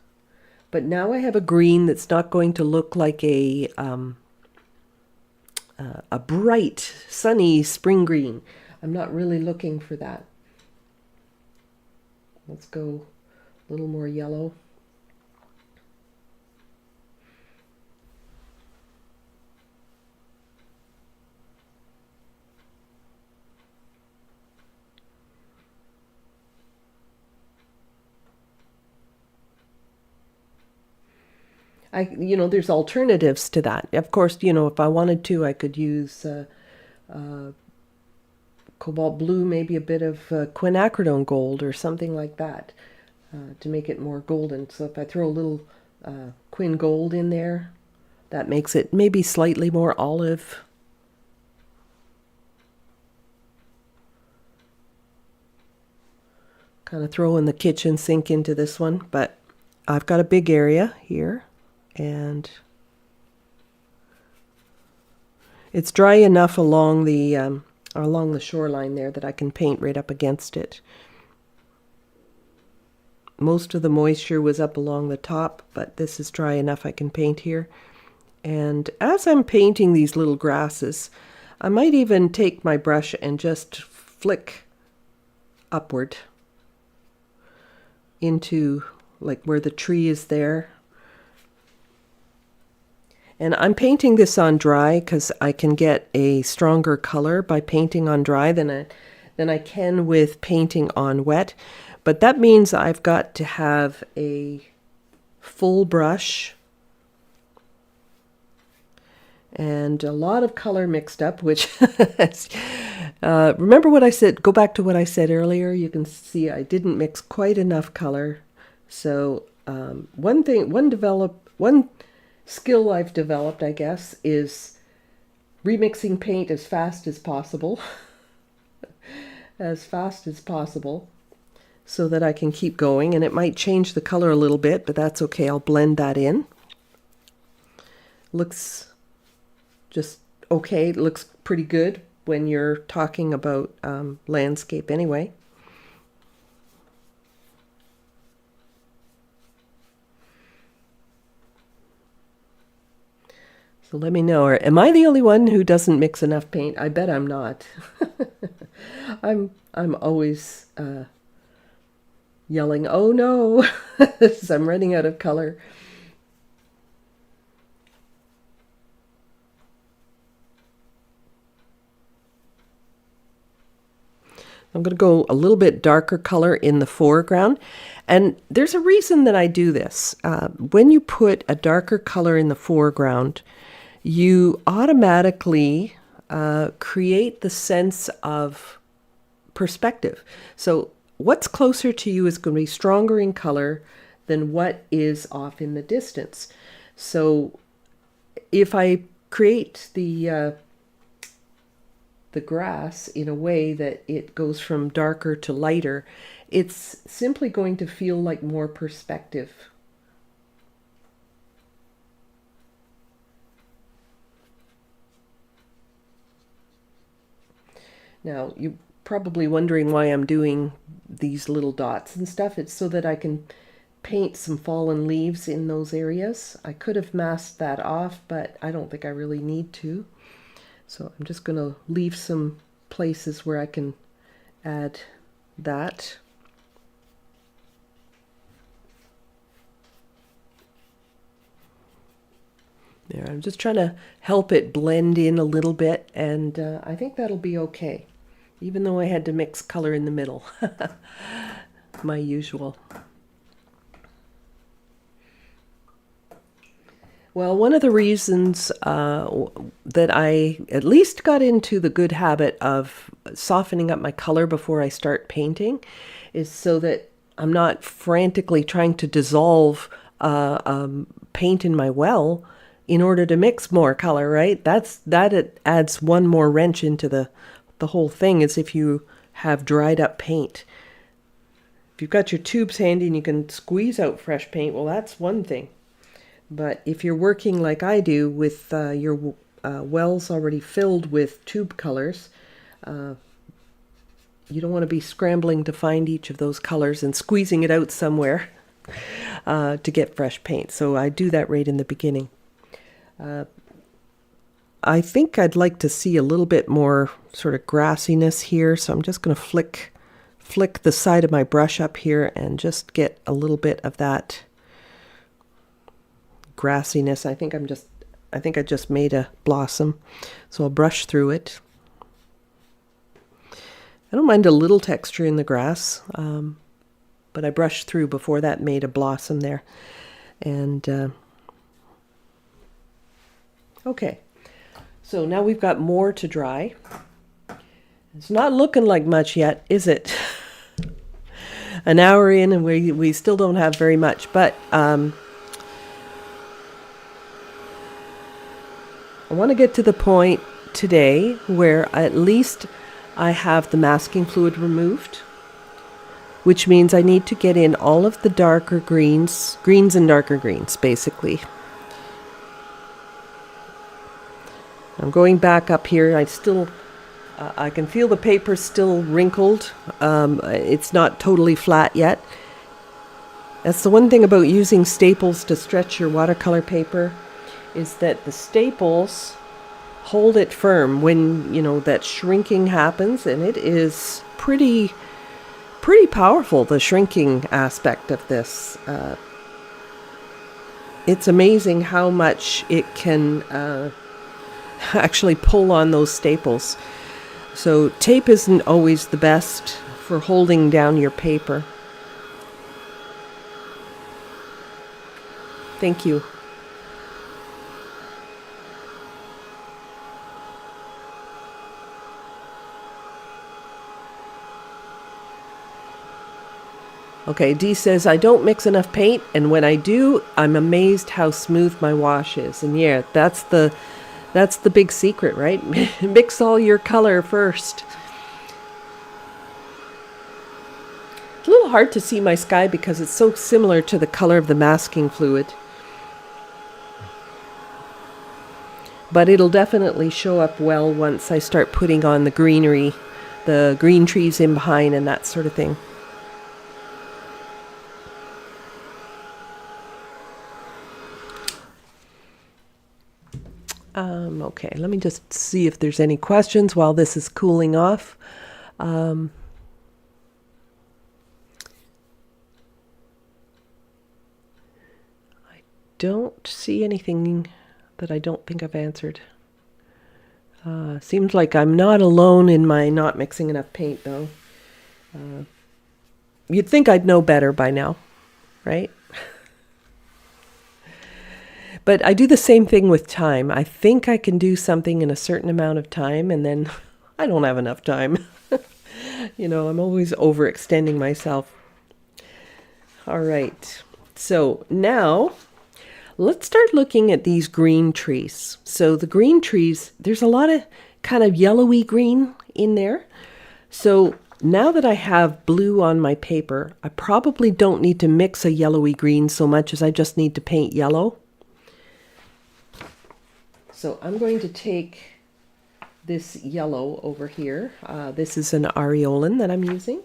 But now I have a green that's not going to look like a bright, sunny spring green. I'm not really looking for that. Let's go a little more yellow. there's alternatives to that. Of course, if I wanted to, I could use cobalt blue, maybe a bit of quinacridone gold or something like that to make it more golden. So if I throw a little quin gold in there, that makes it maybe slightly more olive. Kind of throwing the kitchen sink into this one, but I've got a big area here, and it's dry enough along the shoreline there that I can paint right up against it. Most of the moisture was up along the top, but this is dry enough I can paint here. And as I'm painting these little grasses, I might even take my brush and just flick upward into like where the tree is there. And I'm painting this on dry because I can get a stronger color by painting on dry than I can with painting on wet. But that means I've got to have a full brush and a lot of color mixed up, which remember what I said, go back to what I said earlier. You can see I didn't mix quite enough color. So one skill I've developed, I guess, is remixing paint as fast as possible. As fast as possible, so that I can keep going. And it might change the color a little bit, but that's okay. I'll blend that in. Looks just okay. It looks pretty good when you're talking about landscape anyway. So let me know. Or am I the only one who doesn't mix enough paint? I bet I'm not. I'm always yelling, "Oh no!" as I'm running out of color. I'm going to go a little bit darker color in the foreground. And there's a reason that I do this. When you put a darker color in the foreground, you automatically create the sense of perspective. So what's closer to you is going to be stronger in color than what is off in the distance. So if I create the grass in a way that it goes from darker to lighter, it's simply going to feel like more perspective. Now, you're probably wondering why I'm doing these little dots and stuff. It's so that I can paint some fallen leaves in those areas. I could have masked that off, but I don't think I really need to. So I'm just going to leave some places where I can add that. There, I'm just trying to help it blend in a little bit, and I think that'll be okay, even though I had to mix color in the middle. My usual. Well, one of the reasons that I at least got into the good habit of softening up my color before I start painting is so that I'm not frantically trying to dissolve paint in my well in order to mix more color, right? It adds one more wrench into the whole thing, is if you have dried up paint. If you've got your tubes handy and you can squeeze out fresh paint, well, that's one thing. But if you're working like I do with your wells already filled with tube colors, you don't want to be scrambling to find each of those colors and squeezing it out somewhere to get fresh paint. So I do that right in the beginning. I think I'd like to see a little bit more sort of grassiness here, so I'm just going to flick the side of my brush up here and just get a little bit of that grassiness. I think I just made a blossom, so I'll brush through it. I don't mind a little texture in the grass, but I brushed through before that, made a blossom there. And Okay, so now we've got more to dry. It's not looking like much yet, is it? An hour in and we still don't have very much, but I want to get to the point today where at least I have the masking fluid removed, which means I need to get in all of the darker greens and darker greens, basically. I'm going back up here. I can feel the paper still wrinkled. It's not totally flat yet. That's the one thing about using staples to stretch your watercolor paper, is that the staples hold it firm when, you know, that shrinking happens, and it is pretty powerful, the shrinking aspect of this. It's amazing how much it can actually pull on those staples. So tape isn't always the best for holding down your paper. Thank you. Okay, Dee says, I don't mix enough paint, and when I do, I'm amazed how smooth my wash is. And yeah, that's the big secret, right? Mix all your color first. It's a little hard to see my sky because it's so similar to the color of the masking fluid. But it'll definitely show up well once I start putting on the greenery, the green trees in behind and that sort of thing. Okay, let me just see if there's any questions while this is cooling off. I don't see anything that I don't think I've answered. Seems like I'm not alone in my not mixing enough paint, though. You'd think I'd know better by now, right? But I do the same thing with time. I think I can do something in a certain amount of time, and then I don't have enough time. You know, I'm always overextending myself. All right. So now let's start looking at these green trees. So the green trees, there's a lot of kind of yellowy green in there. So now that I have blue on my paper, I probably don't need to mix a yellowy green so much as I just need to paint yellow. So I'm going to take this yellow over here. This is an aureolin that I'm using.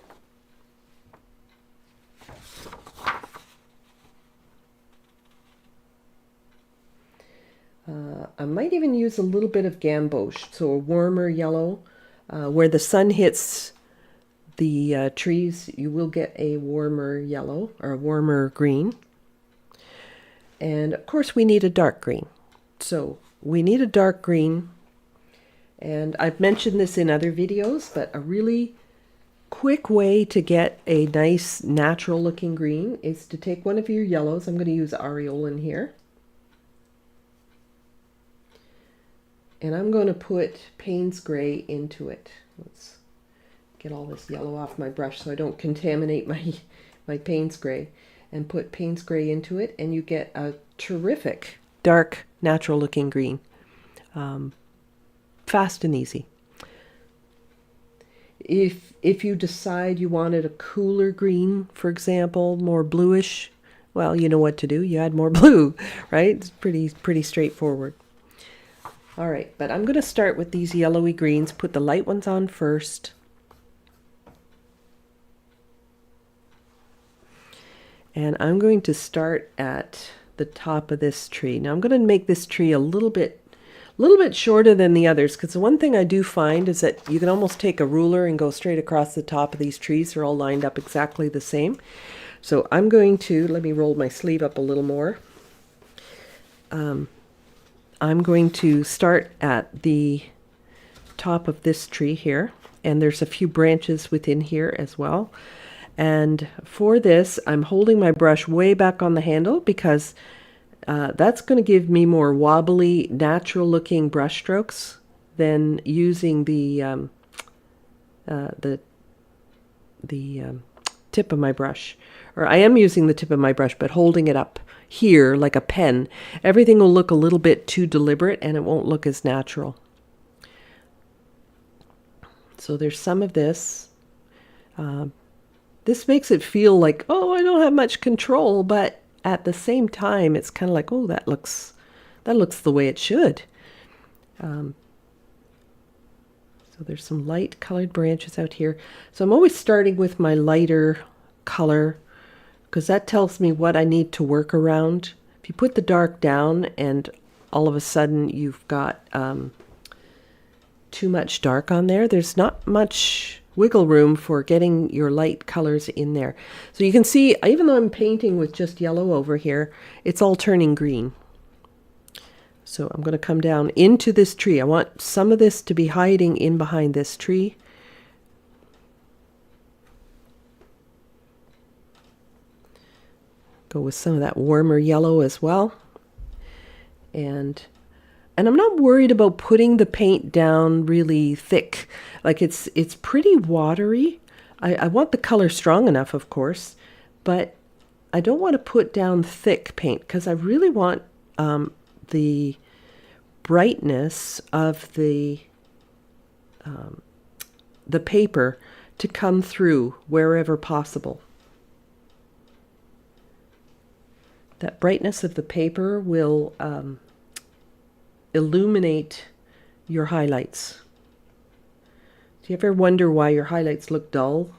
I might even use a little bit of gamboge, so a warmer yellow. Where the sun hits the trees, you will get a warmer yellow or a warmer green. And of course we need a dark green. So we need a dark green, and I've mentioned this in other videos, but a really quick way to get a nice natural looking green is to take one of your yellows. I'm going to use aureolin here. And I'm going to put Payne's Gray into it. Let's get all this yellow off my brush so I don't contaminate my Payne's Gray. And put Payne's Gray into it, and you get a terrific dark natural looking green. Fast and easy. If you decide you wanted a cooler green, for example, more bluish, well, you know what to do. You add more blue, right? It's pretty straightforward. All right, but I'm going to start with these yellowy greens, put the light ones on first. And I'm going to start at the top of this tree. Now I'm going to make this tree a little bit shorter than the others, because the one thing I do find is that you can almost take a ruler and go straight across the top of these trees. They're all lined up exactly the same. So I'm going to, let me roll my sleeve up a little more. I'm going to start at the top of this tree here, and there's a few branches within here as well. And for this, I'm holding my brush way back on the handle because That's going to give me more wobbly, natural looking brush strokes than using the tip of my brush. Or I am using the tip of my brush, but holding it up here like a pen, everything will look a little bit too deliberate and it won't look as natural. So there's some of this. This makes it feel like, oh, I don't have much control, but at the same time, it's kind of like, oh, that looks the way it should. So there's some light colored branches out here. So I'm always starting with my lighter color because that tells me what I need to work around. If you put the dark down and all of a sudden you've got too much dark on there, there's not much wiggle room for getting your light colors in there. So you can see, even though I'm painting with just yellow over here, it's all turning green. So I'm going to come down into this tree. I want some of this to be hiding in behind this tree. Go with some of that warmer yellow as well. And I'm not worried about putting the paint down really thick. Like it's pretty watery. I want the color strong enough, of course, but I don't want to put down thick paint because I really want the brightness of the paper to come through wherever possible. That brightness of the paper will illuminate your highlights. Do you ever wonder why your highlights look dull?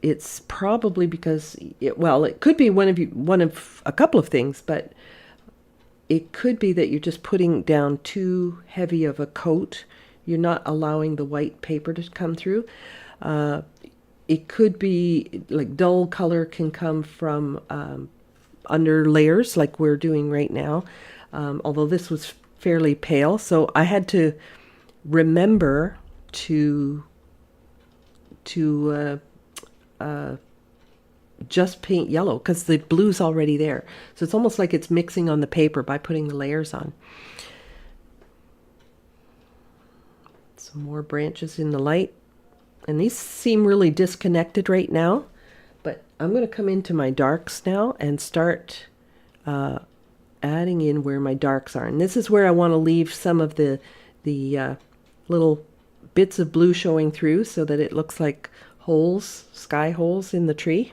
It's probably because, it could be one of a couple of things, but it could be that you're just putting down too heavy of a coat. You're not allowing the white paper to come through. It could be like dull color can come from under layers like we're doing right now, although this was fairly pale. So I had to remember to just paint yellow because the blue's already there. So it's almost like it's mixing on the paper by putting the layers on. Some more branches in the light. And these seem really disconnected right now, but I'm going to come into my darks now and start adding in where my darks are. And this is where I want to leave some of the little bits of blue showing through so that it looks like holes, sky holes in the tree.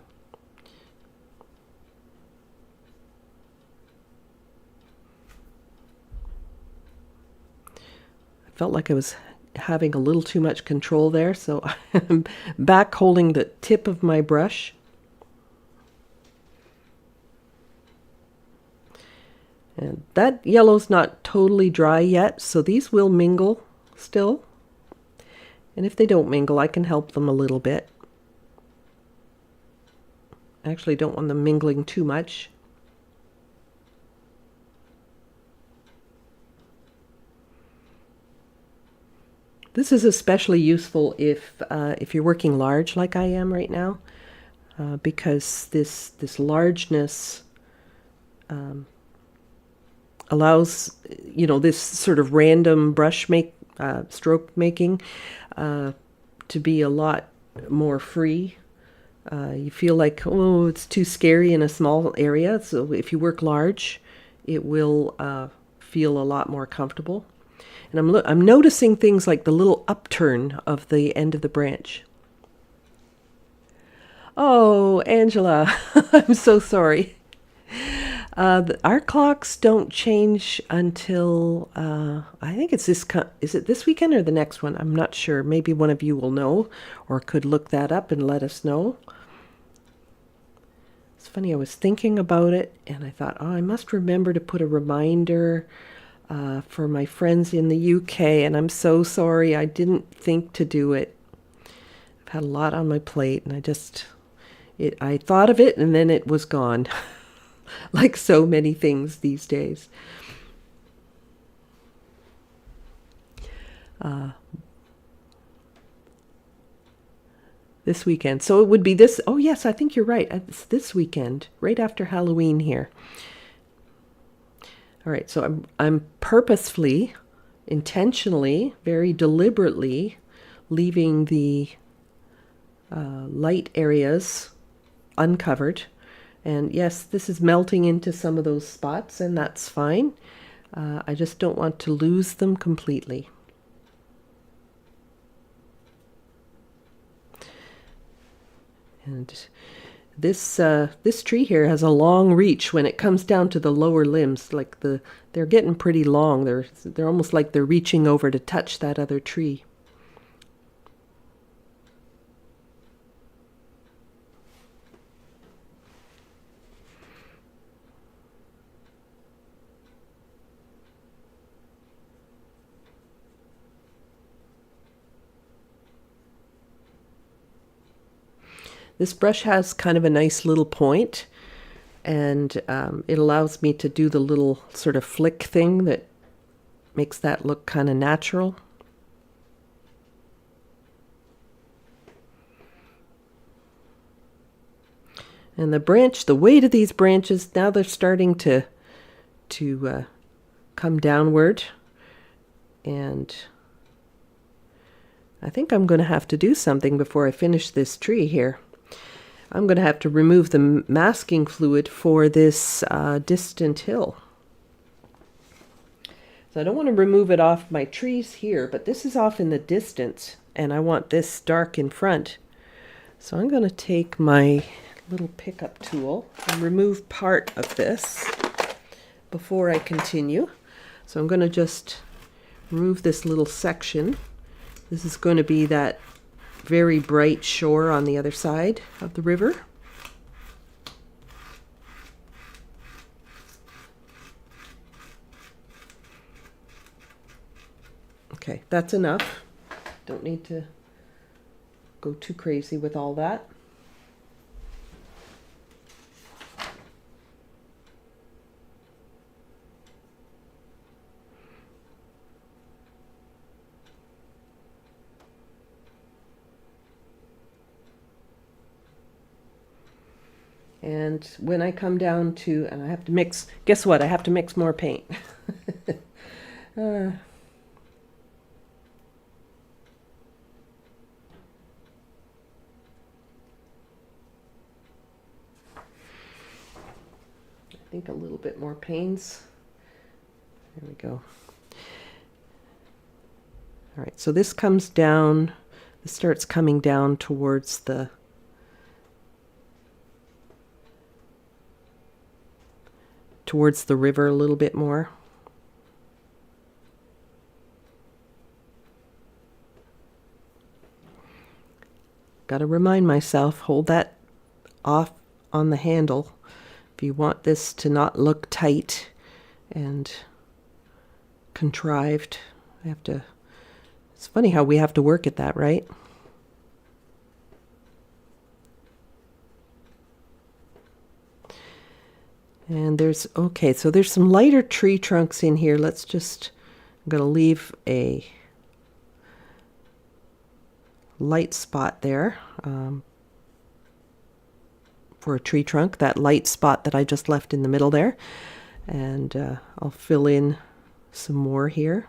I felt like I was having a little too much control there, so I'm back holding the tip of my brush. And that yellow's not totally dry yet, so these will mingle still. And if they don't mingle, I can help them a little bit. I actually don't want them mingling too much. This is especially useful if you're working large like I am right now, because this largeness allows, this sort of random stroke making to be a lot more free. You feel like, oh, it's too scary in a small area. So if you work large, it will feel a lot more comfortable. And I'm noticing things like the little upturn of the end of the branch. Oh, Angela, I'm so sorry. Our clocks don't change until, I think it's is it this weekend or the next one? I'm not sure. Maybe one of you will know or could look that up and let us know. It's funny, I was thinking about it and I thought, oh, I must remember to put a reminder for my friends in the UK, and I'm so sorry I didn't think to do it. I've had a lot on my plate and I thought of it and then it was gone. Like so many things these days. This weekend. So it would be this. Oh, yes, I think you're right. It's this weekend, right after Halloween here. All right, so I'm purposefully, intentionally, very deliberately leaving the light areas uncovered. And yes, this is melting into some of those spots, and that's fine. I just don't want to lose them completely. And this tree here has a long reach when it comes down to the lower limbs. Like they're getting pretty long. They're almost like they're reaching over to touch that other tree. This brush has kind of a nice little point, and it allows me to do the little sort of flick thing that makes that look kind of natural. And the weight of these branches, now they're starting to come downward, and I think I'm going to have to do something before I finish this tree here. I'm going to have to remove the masking fluid for this distant hill. So I don't want to remove it off my trees here, but this is off in the distance, and I want this dark in front. So I'm going to take my little pickup tool and remove part of this before I continue. So I'm going to just remove this little section. This is going to be that very bright shore on the other side of the river. Okay, that's enough. Don't need to go too crazy with all that. And when I come down to, and I have to mix, guess what? I have to mix more paint. I think a little bit more paints. There we go. All right, so this comes down, this starts coming down towards the river a little bit more. Got to remind myself, hold that off on the handle if you want this to not look tight and contrived. It's funny how we have to work at that, right? And there's some lighter tree trunks in here. I'm going to leave a light spot there for a tree trunk, that light spot that I just left in the middle there. And I'll fill in some more here.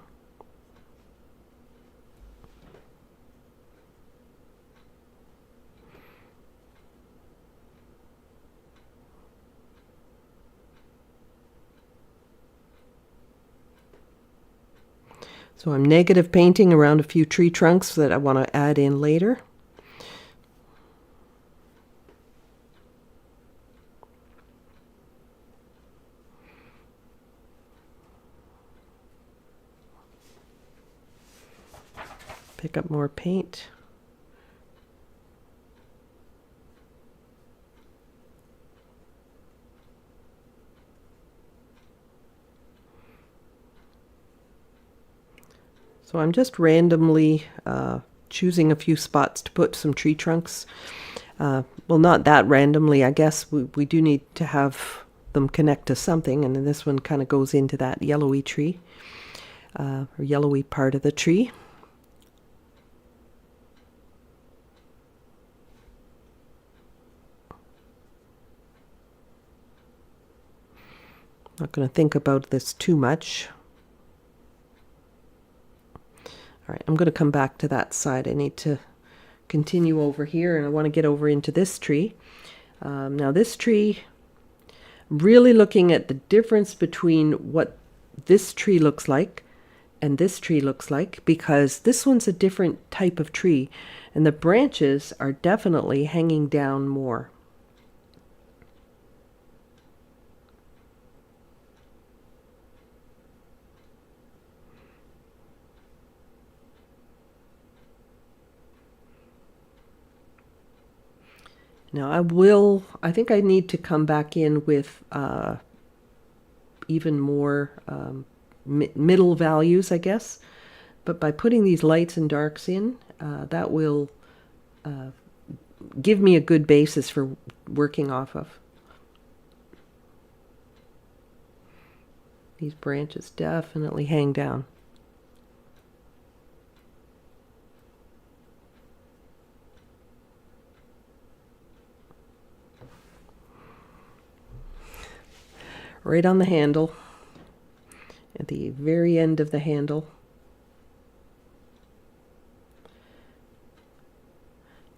So I'm negative painting around a few tree trunks that I want to add in later. Pick up more paint. So I'm just randomly choosing a few spots to put some tree trunks. Well, not that randomly, I guess. We do need to have them connect to something, and then this one kind of goes into that yellowy tree, or yellowy part of the tree. Not going to think about this too much. All right, I'm going to come back to that side. I need to continue over here, and I want to get over into this tree. Now this tree, really looking at the difference between what this tree looks like and this tree looks like, because this one's a different type of tree, and the branches are definitely hanging down more. Now I think I need to come back in with even more middle values, I guess. But by putting these lights and darks in, that will give me a good basis for working off of. These branches definitely hang down. Right on the handle, at the very end of the handle.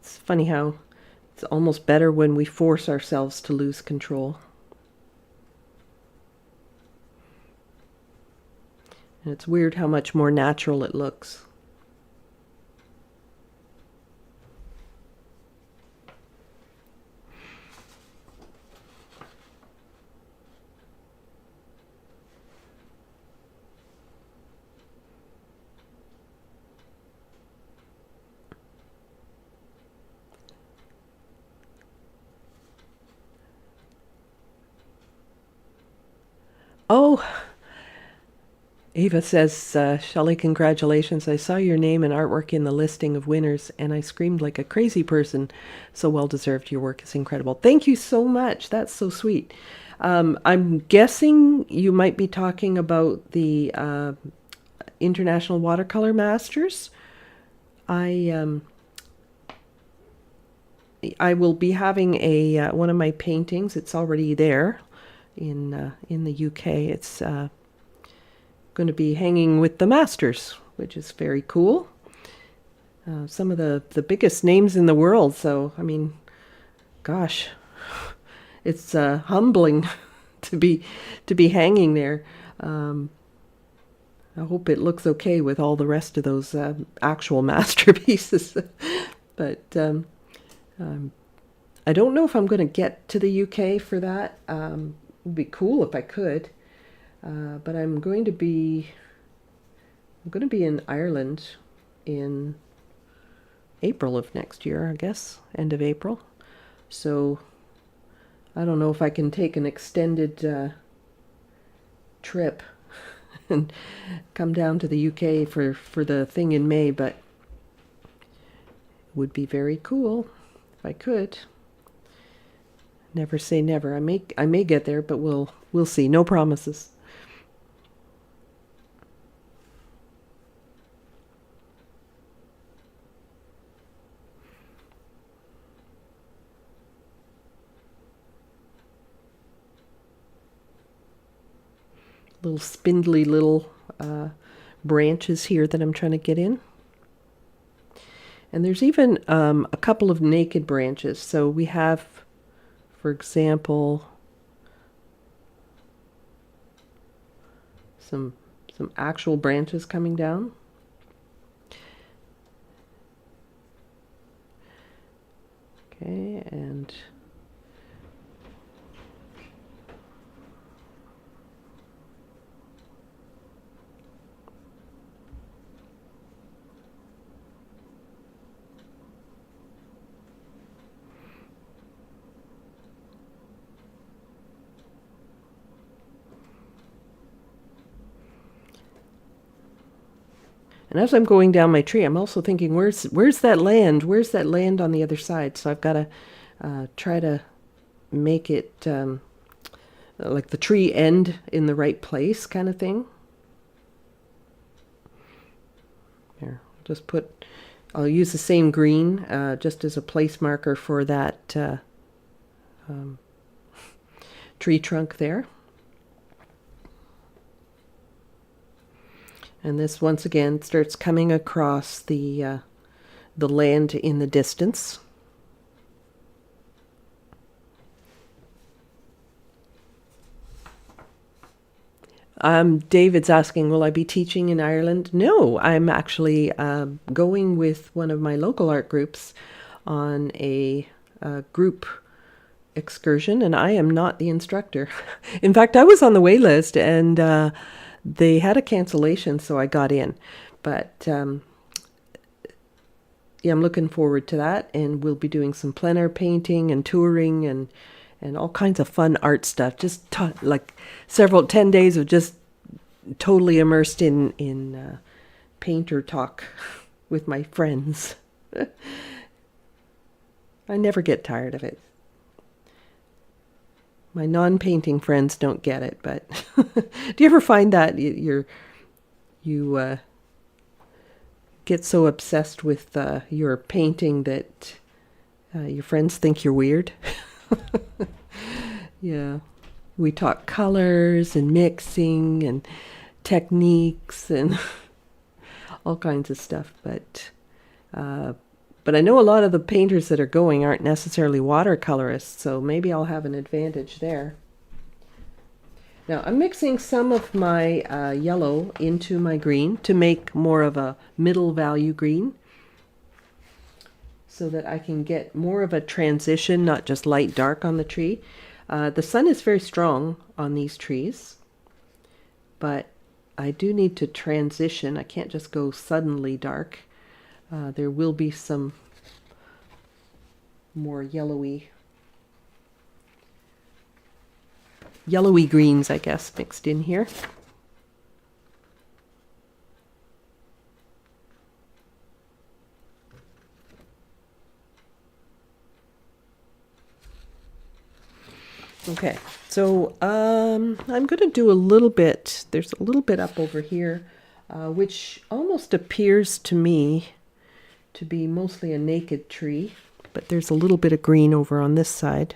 It's funny how it's almost better when we force ourselves to lose control. And it's weird how much more natural it looks. Oh, Ava says, Shelley, congratulations. I saw your name and artwork in the listing of winners, and I screamed like a crazy person. So well deserved. Your work is incredible. Thank you so much. That's so sweet. I'm guessing you might be talking about the International Watercolor Masters. I will be having a one of my paintings. It's already there in the UK. It's going to be hanging with the masters, which is very cool. Some of the biggest names in the world. So I mean, gosh, it's humbling to be hanging there. I hope it looks okay with all the rest of those actual masterpieces. But I don't know if I'm going to get to the UK for that. It would be cool if I could. But I'm going to be in Ireland in April of next year, I guess, end of April. So I don't know if I can take an extended trip and come down to the UK for the thing in May, but it would be very cool if I could. Never say never. I may get there, but we'll see. No promises. Little spindly little branches here that I'm trying to get in. And there's even a couple of naked branches. So we have, for example, some actual branches coming down. Okay, and as I'm going down my tree, I'm also thinking, where's that land? Where's that land on the other side? So I've got to try to make it like the tree end in the right place, kind of thing. Here, I'll use the same green just as a place marker for that tree trunk there. And this once again starts coming across the land in the distance. David's asking, will I be teaching in Ireland? No, I'm actually going with one of my local art groups on a group excursion, and I am not the instructor. In fact, I was on the wait list, and they had a cancellation, so I got in. But yeah, I'm looking forward to that, and we'll be doing some plein air painting and touring and all kinds of fun art stuff. Just like 10 days of just totally immersed in painter talk with my friends. I never get tired of it. My non-painting friends don't get it, but do you ever find that you get so obsessed with your painting that your friends think you're weird? Yeah, we talk colors and mixing and techniques and all kinds of stuff, but I know a lot of the painters that are going aren't necessarily watercolorists, so maybe I'll have an advantage there. Now I'm mixing some of my yellow into my green to make more of a middle value green, so that I can get more of a transition, not just light dark on the tree. The sun is very strong on these trees, but I do need to transition. I can't just go suddenly dark. There will be some more yellowy greens, I guess, mixed in here. Okay, so I'm going to do a little bit. There's a little bit up over here, which almost appears to me to be mostly a naked tree, but there's a little bit of green over on this side.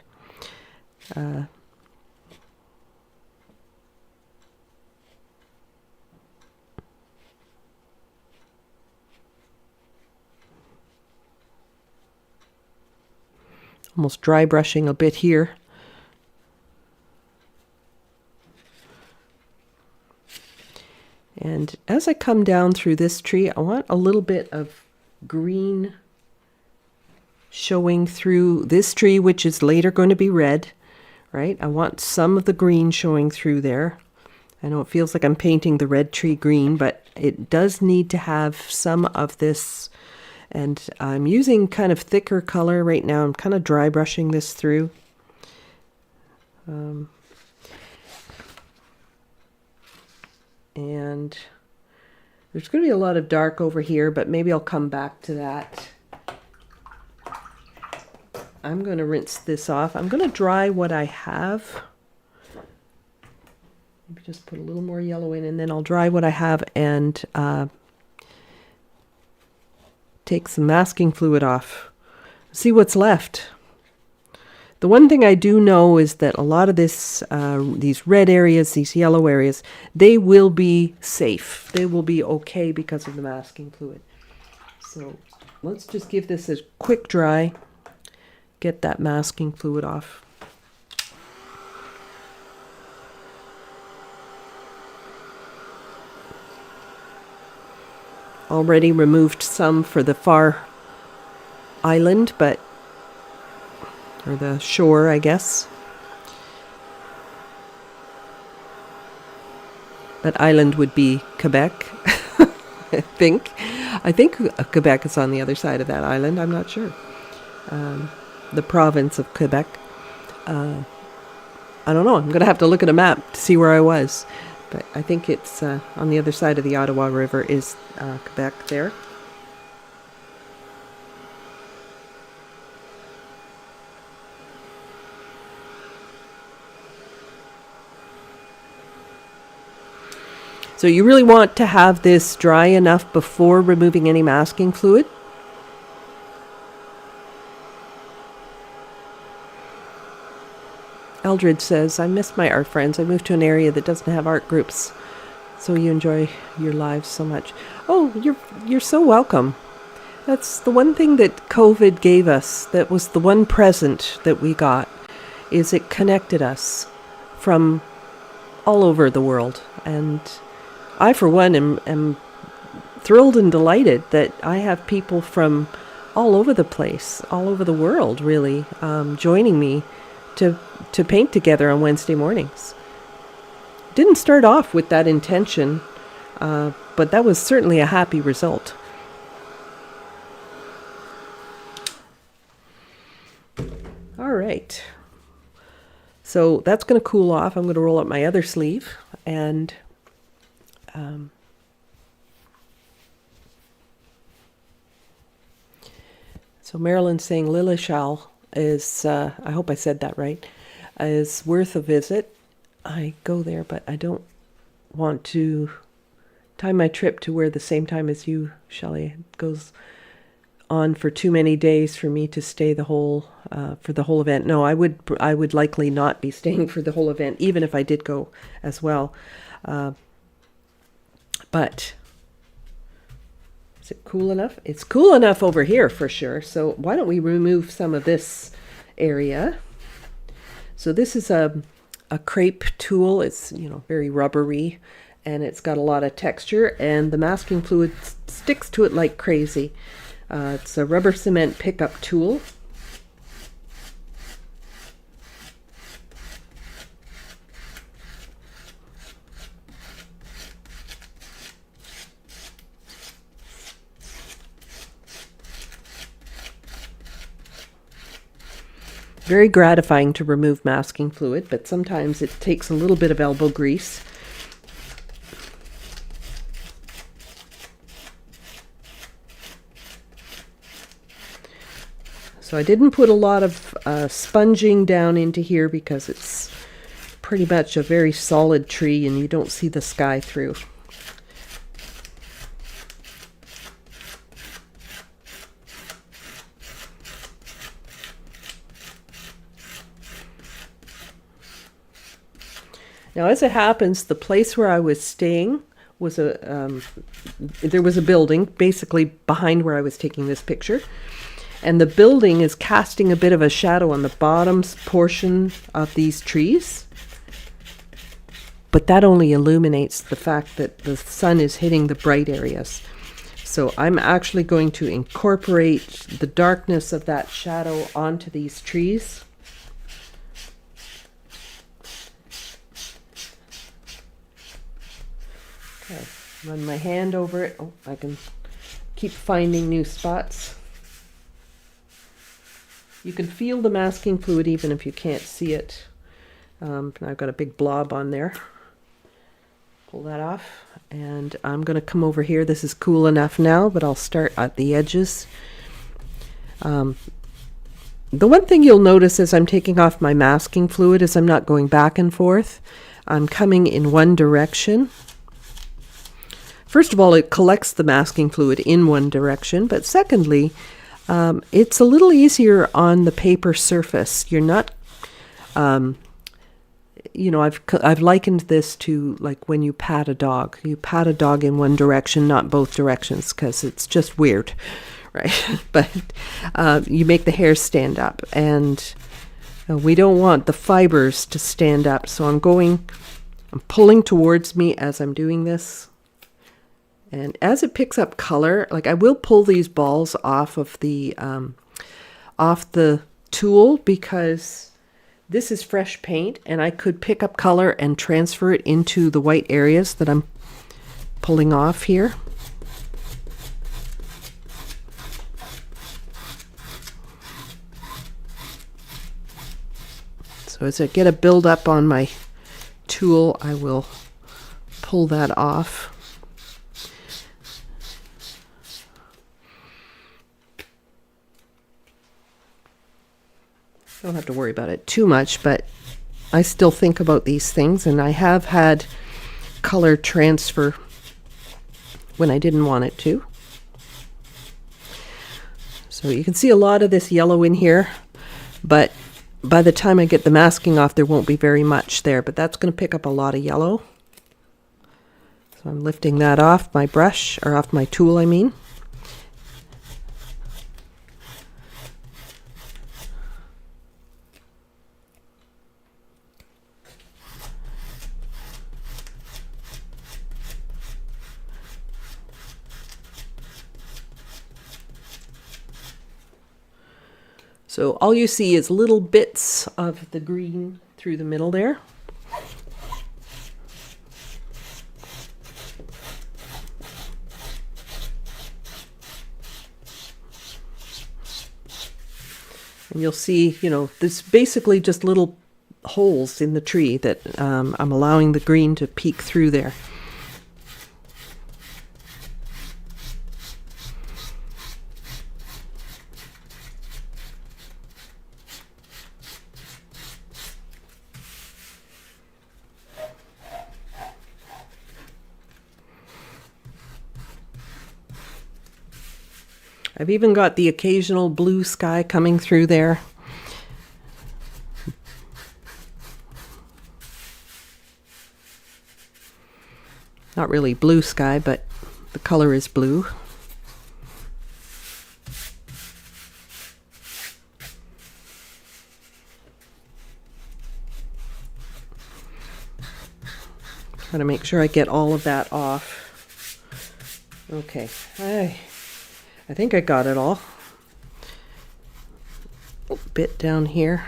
Almost dry brushing a bit here. And as I come down through this tree, I want a little bit of green showing through this tree, which is later going to be red, right? I want some of the green showing through there. I know it feels like I'm painting the red tree green, but it does need to have some of this. And I'm using kind of thicker color right now. I'm kind of dry brushing this through. And there's going to be a lot of dark over here, but maybe I'll come back to that. I'm going to rinse this off. I'm going to dry what I have. Maybe just put a little more yellow in, and then I'll dry what I have and take some masking fluid off. See what's left. The one thing I do know is that a lot of this, these red areas, these yellow areas, they will be safe. They will be okay because of the masking fluid. So let's just give this a quick dry, get that masking fluid off. Already removed some for the far island, but or the shore, I guess. That island would be Quebec, I think. I think Quebec is on the other side of that island. I'm not sure. The province of Quebec. I don't know. I'm going to have to look at a map to see where I was. But I think it's on the other side of the Ottawa River is Quebec there. So you really want to have this dry enough before removing any masking fluid. Eldred says, I miss my art friends. I moved to an area that doesn't have art groups. So you enjoy your lives so much. Oh, you're so welcome. That's the one thing that COVID gave us. That was the one present that we got, is it connected us from all over the world. And I, for one, am thrilled and delighted that I have people from all over the place, all over the world, really, joining me to paint together on Wednesday mornings. Didn't start off with that intention, but that was certainly a happy result. All right. So that's going to cool off. I'm going to roll up my other sleeve, and so Marilyn's saying Lillishall is, I hope I said that right, is worth a visit. I go there, but I don't want to time my trip to where the same time as you, Shelley. It goes on for too many days for me to stay the whole for the whole event. No, I would likely not be staying for the whole event, even if I did go as well. But is it cool enough? It's cool enough over here for sure. So why don't we remove some of this area? So this is a crepe tool. It's, very rubbery, and it's got a lot of texture, and the masking fluid sticks to it like crazy. It's a rubber cement pickup tool. Very gratifying to remove masking fluid, but sometimes it takes a little bit of elbow grease. So I didn't put a lot of sponging down into here because it's pretty much a very solid tree and you don't see the sky through. Now, as it happens, the place where I was staying was there was a building basically behind where I was taking this picture. And the building is casting a bit of a shadow on the bottom portion of these trees. But that only illuminates the fact that the sun is hitting the bright areas. So I'm actually going to incorporate the darkness of that shadow onto these trees. Okay, run my hand over it. Oh, I can keep finding new spots. You can feel the masking fluid even if you can't see it. I've got a big blob on there. Pull that off. And I'm going to come over here. This is cool enough now, but I'll start at the edges. The one thing you'll notice as I'm taking off my masking fluid is I'm not going back and forth. I'm coming in one direction. First of all, it collects the masking fluid in one direction, but secondly, it's a little easier on the paper surface. You're not, I've likened this to like when you pat a dog. You pat a dog in one direction, not both directions, because it's just weird, right? But you make the hair stand up, and we don't want the fibers to stand up. So I'm pulling towards me as I'm doing this. And as it picks up color, like I will pull these balls off of the tool because this is fresh paint and I could pick up color and transfer it into the white areas that I'm pulling off here. So as I get a build up on my tool, I will pull that off. I don't have to worry about it too much, but I still think about these things, and I have had color transfer when I didn't want it to. So you can see a lot of this yellow in here, but by the time I get the masking off, there won't be very much there, but that's going to pick up a lot of yellow. So I'm lifting that off my brush, or off my tool, I mean. So all you see is little bits of the green through the middle there. And you'll see, you know, there's basically just little holes in the tree that I'm allowing the green to peek through there. I've even got the occasional blue sky coming through there. Not really blue sky, but the color is blue. Trying to make sure I get all of that off. Okay, I think I got it all. A bit down here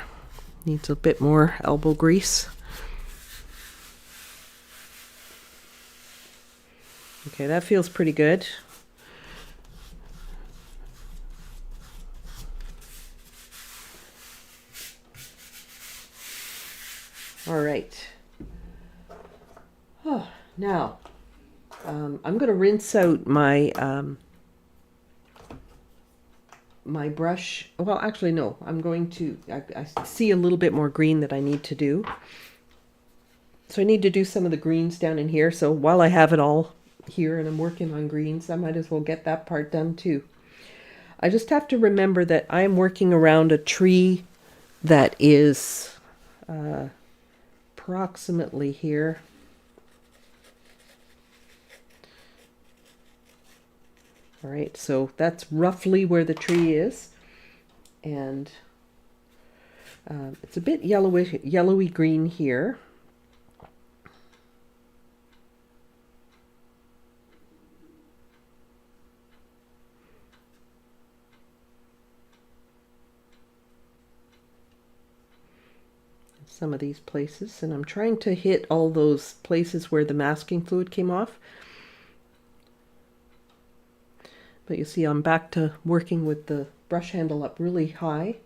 needs a bit more elbow grease. Okay, that feels pretty good. All right. Oh, now, I'm going to rinse out my my brush. Well, actually, no. I'm going to, I see a little bit more green that I need to do. So I need to do some of the greens down in here. So while I have it all here and I'm working on greens, I might as well get that part done too. I just have to remember that I'm working around a tree that is approximately here. All right, so that's roughly where the tree is, and it's a bit yellowy green here. Some of these places, and I'm trying to hit all those places where the masking fluid came off. But you see I'm back to working with the brush handle up really high,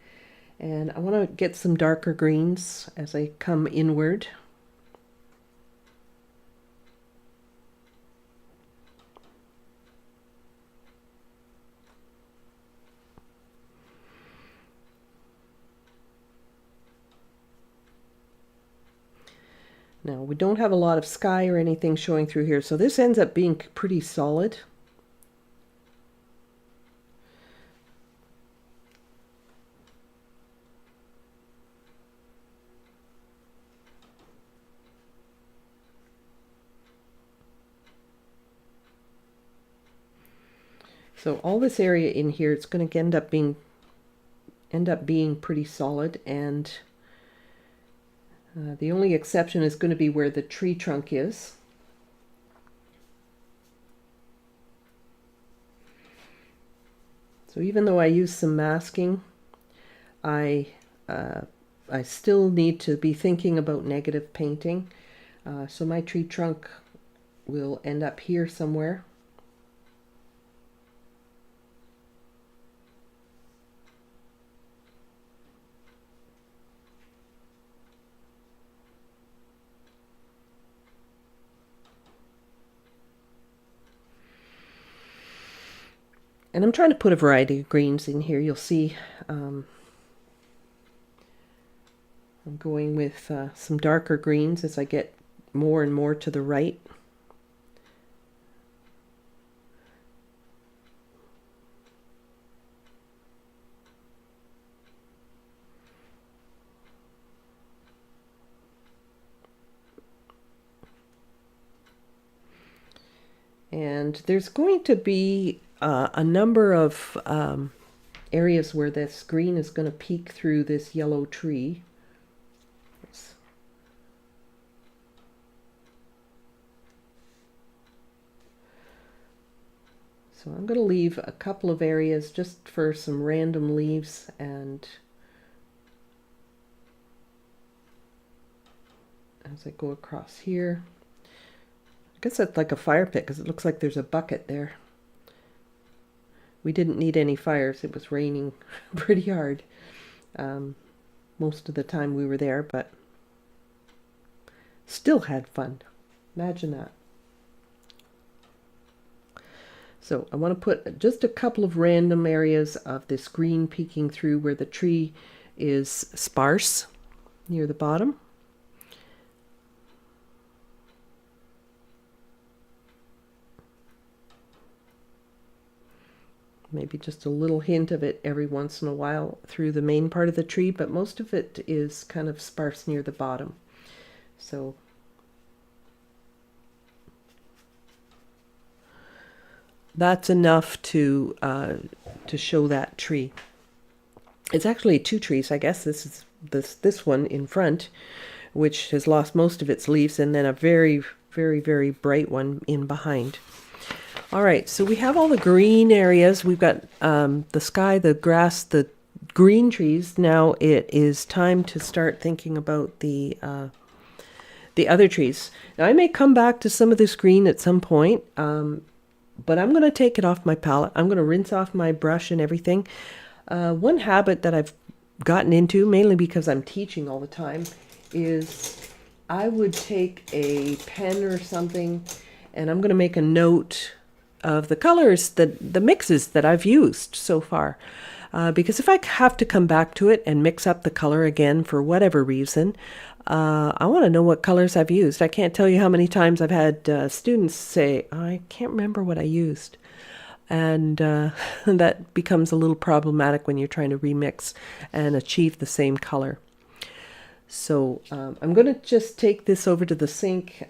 and I want to get some darker greens as I come inward. Now we don't have a lot of sky or anything showing through here, so this ends up being pretty solid. So all this area in here, it's going to end up being pretty solid, and the only exception is going to be where the tree trunk is. So even though I use some masking, I still need to be thinking about negative painting. So my tree trunk will end up here somewhere. And I'm trying to put a variety of greens in here. You'll see I'm going with some darker greens as I get more and more to the right. And there's going to be a number of areas where this green is going to peek through this yellow tree. So I'm going to leave a couple of areas just for some random leaves, and as I go across here, I guess that's like a fire pit because it looks like there's a bucket there. We didn't need any fires. It was raining pretty hard most of the time we were there, but still had fun. Imagine that. So I want to put just a couple of random areas of this green peeking through where the tree is sparse near the bottom. Maybe just a little hint of it every once in a while through the main part of the tree, but most of it is kind of sparse near the bottom. So that's enough to show that tree. It's actually two trees, I guess. This is this one in front, which has lost most of its leaves, and then a very, very, very bright one in behind. All right, so we have all the green areas. We've got the sky, the grass, the green trees. Now it is time to start thinking about the other trees. Now I may come back to some of this green at some point, but I'm going to take it off my palette. I'm going to rinse off my brush and everything. One habit that I've gotten into, mainly because I'm teaching all the time, is I would take a pen or something and I'm going to make a note of the colors, the mixes that I've used so far. Because if I have to come back to it and mix up the color again for whatever reason, I want to know what colors I've used. I can't tell you how many times I've had students say, I can't remember what I used. And that becomes a little problematic when you're trying to remix and achieve the same color. So I'm going to just take this over to the sink,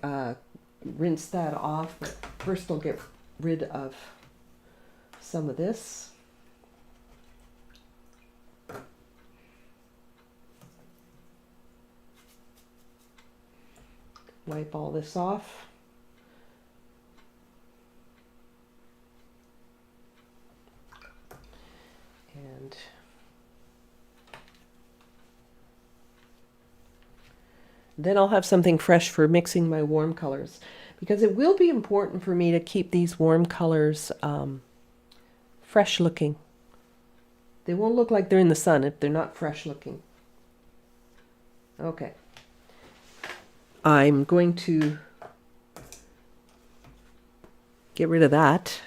rinse that off. But first I'll get rid of some of this. Wipe all this off. And then I'll have something fresh for mixing my warm colors, because it will be important for me to keep these warm colors fresh looking. They won't look like they're in the sun if they're not fresh looking. Okay. I'm going to get rid of that.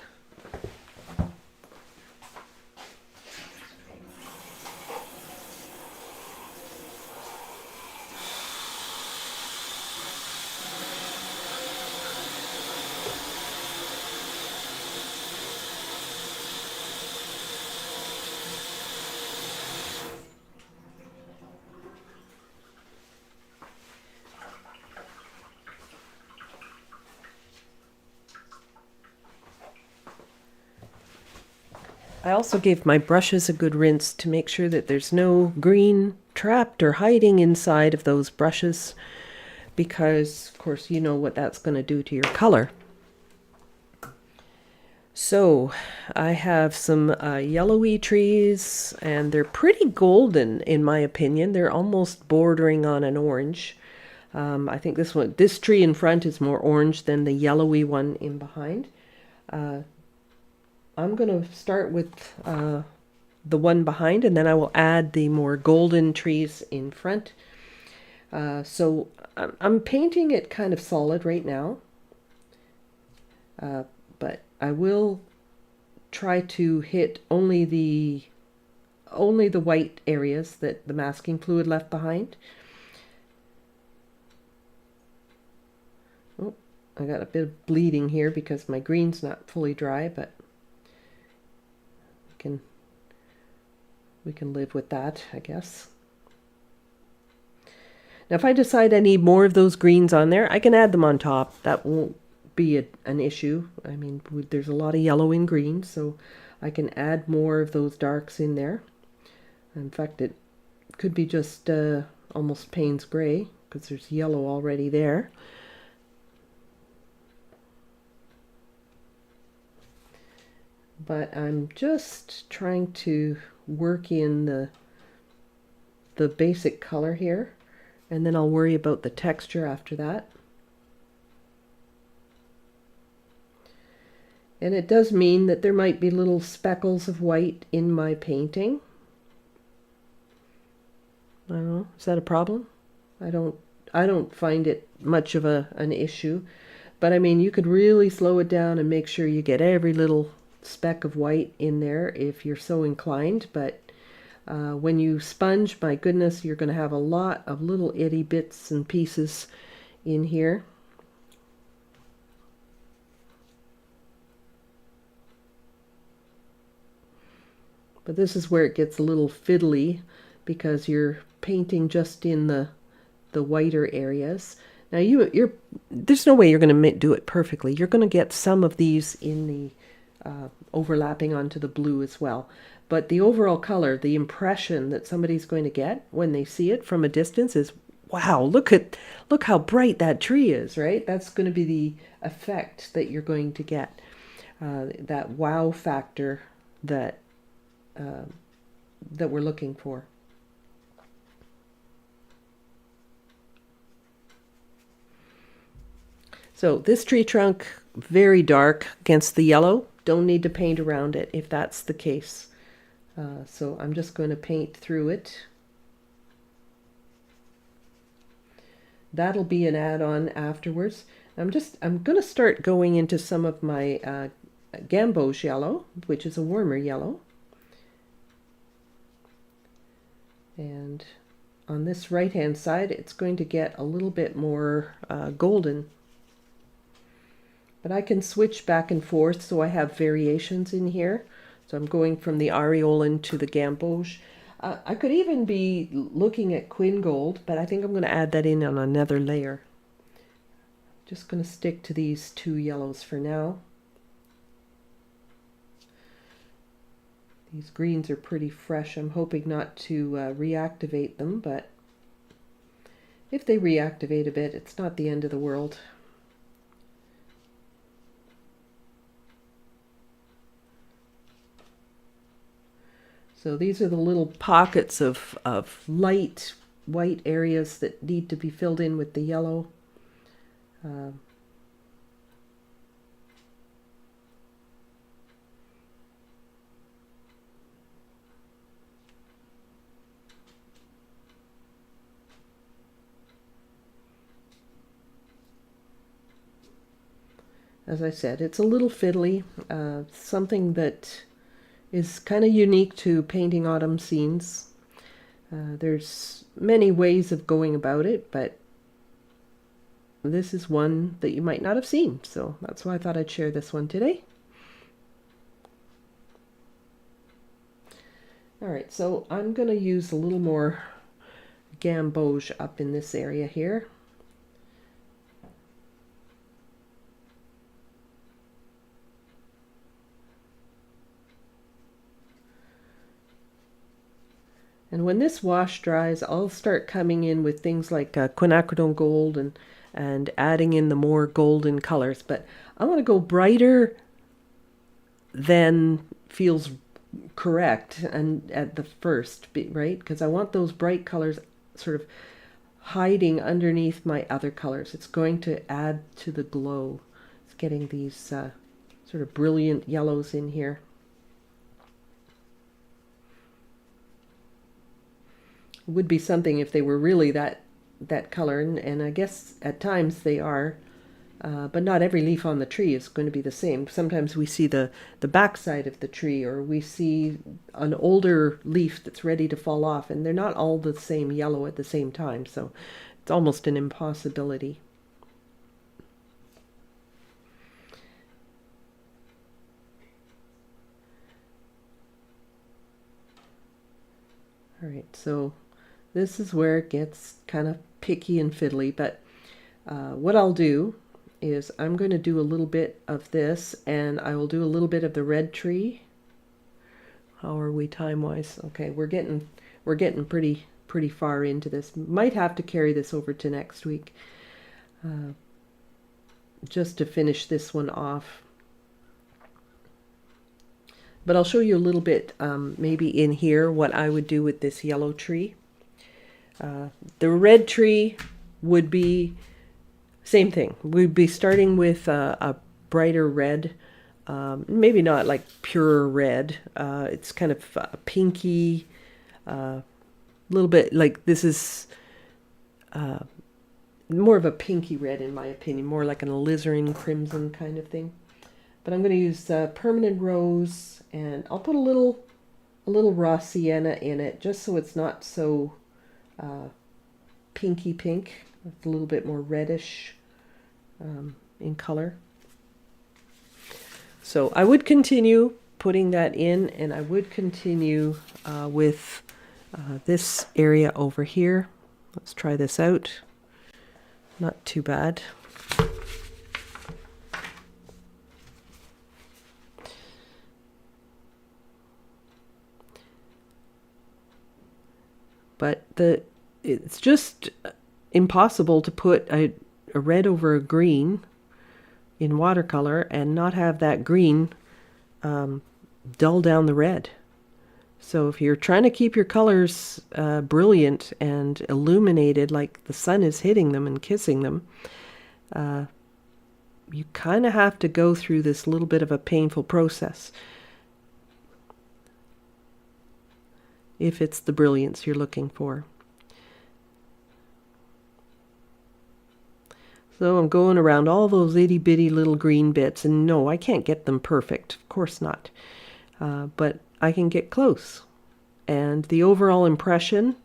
I also gave my brushes a good rinse to make sure that there's no green trapped or hiding inside of those brushes, because of course you know what that's going to do to your color. So I have some yellowy trees, and they're pretty golden in my opinion. They're almost bordering on an orange. I think this tree in front is more orange than the yellowy one in behind. I'm going to start with the one behind, and then I will add the more golden trees in front. So I'm painting it kind of solid right now, but I will try to hit only the white areas that the masking fluid left behind. Oh, I got a bit of bleeding here because my green's not fully dry, but we can live with that, I guess. Now if I decide I need more of those greens on there, I can add them on top. That won't be an issue. I mean, there's a lot of yellow and green, so I can add more of those darks in there. In fact, it could be just almost Payne's gray because there's yellow already there. But I'm just trying to work in the basic color here, and then I'll worry about the texture after that. And it does mean that there might be little speckles of white in my painting. I don't know, is that a problem? I don't find it much of an issue. But I mean, you could really slow it down and make sure you get every little speck of white in there if you're so inclined. But when you sponge, my goodness, you're going to have a lot of little itty bits and pieces in here. But this is where it gets a little fiddly because you're painting just in the whiter areas. Now there's no way you're going to do it perfectly. You're going to get some of these in the overlapping onto the blue as well. But the overall color, the impression that somebody's going to get when they see it from a distance is, wow, look how bright that tree is, right? That's going to be the effect that you're going to get. That wow factor that we're looking for. So this tree trunk, very dark against the yellow. Don't need to paint around it if that's the case. So I'm just going to paint through it. That'll be an add-on afterwards. I'm going to start going into some of my gamboge yellow, which is a warmer yellow. And on this right-hand side, it's going to get a little bit more golden. But I can switch back and forth, so I have variations in here. So I'm going from the aureolin to the gamboge. I could even be looking at quin gold, but I think I'm going to add that in on another layer. Just going to stick to these two yellows for now. These greens are pretty fresh. I'm hoping not to reactivate them, but if they reactivate a bit, it's not the end of the world. So these are the little pockets of light white areas that need to be filled in with the yellow. As I said, it's a little fiddly, something that is kind of unique to painting autumn scenes. There's many ways of going about it, but this is one that you might not have seen, so that's why I thought I'd share this one today. All right, so I'm going to use a little more gamboge up in this area here. And when this wash dries, I'll start coming in with things like quinacridone gold and adding in the more golden colors. But I want to go brighter than feels correct and at the first, right? Because I want those bright colors sort of hiding underneath my other colors. It's going to add to the glow. It's getting these sort of brilliant yellows in here. Would be something if they were really that color, and I guess at times they are, but not every leaf on the tree is going to be the same. Sometimes we see the backside of the tree, or we see an older leaf that's ready to fall off, and they're not all the same yellow at the same time, so it's almost an impossibility. All right, so this is where it gets kind of picky and fiddly, but what I'll do is I'm going to do a little bit of this, and I will do a little bit of the red tree. How are we time-wise? Okay, we're getting pretty far into this. Might have to carry this over to next week, just to finish this one off. But I'll show you a little bit, maybe in here, what I would do with this yellow tree. The red tree would be same thing. We'd be starting with a brighter red, maybe not like pure red. It's kind of pinky, a little bit like this is more of a pinky red in my opinion, more like an alizarin crimson kind of thing. But I'm going to use permanent rose, and I'll put a little raw sienna in it, just so it's not so pinky pink. It's a little bit more reddish in color. So I would continue putting that in, and I would continue with this area over here. Let's try this out. Not too bad. But it's just impossible to put a red over a green in watercolor and not have that green dull down the red. So if you're trying to keep your colors brilliant and illuminated, like the sun is hitting them and kissing them, you kind of have to go through this little bit of a painful process if it's the brilliance you're looking for. So I'm going around all those itty bitty little green bits, and no, I can't get them perfect, of course not, but I can get close. And the overall impression,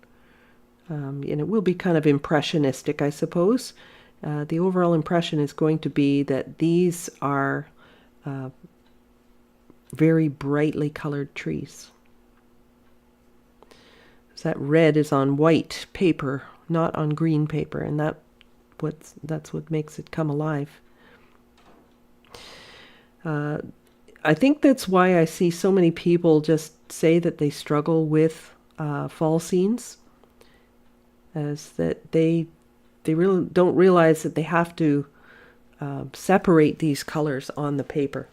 and it will be kind of impressionistic, I suppose. The overall impression is going to be that these are very brightly colored trees. So that red is on white paper, not on green paper, and that's what makes it come alive. I think that's why I see so many people just say that they struggle with fall scenes, as that they really don't realize that they have to separate these colors on the paper.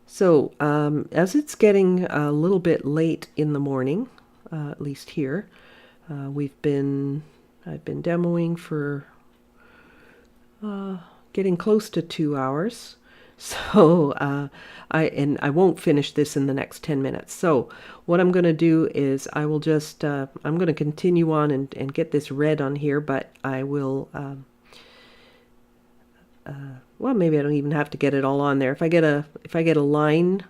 So as it's getting a little bit late in the morning, at least here, I've been demoing for getting close to 2 hours. So I won't finish this in the next 10 minutes. So what I'm going to do is I will just I'm going to continue on and get this red on here, but I will well, maybe I don't even have to get it all on there. If I get a line,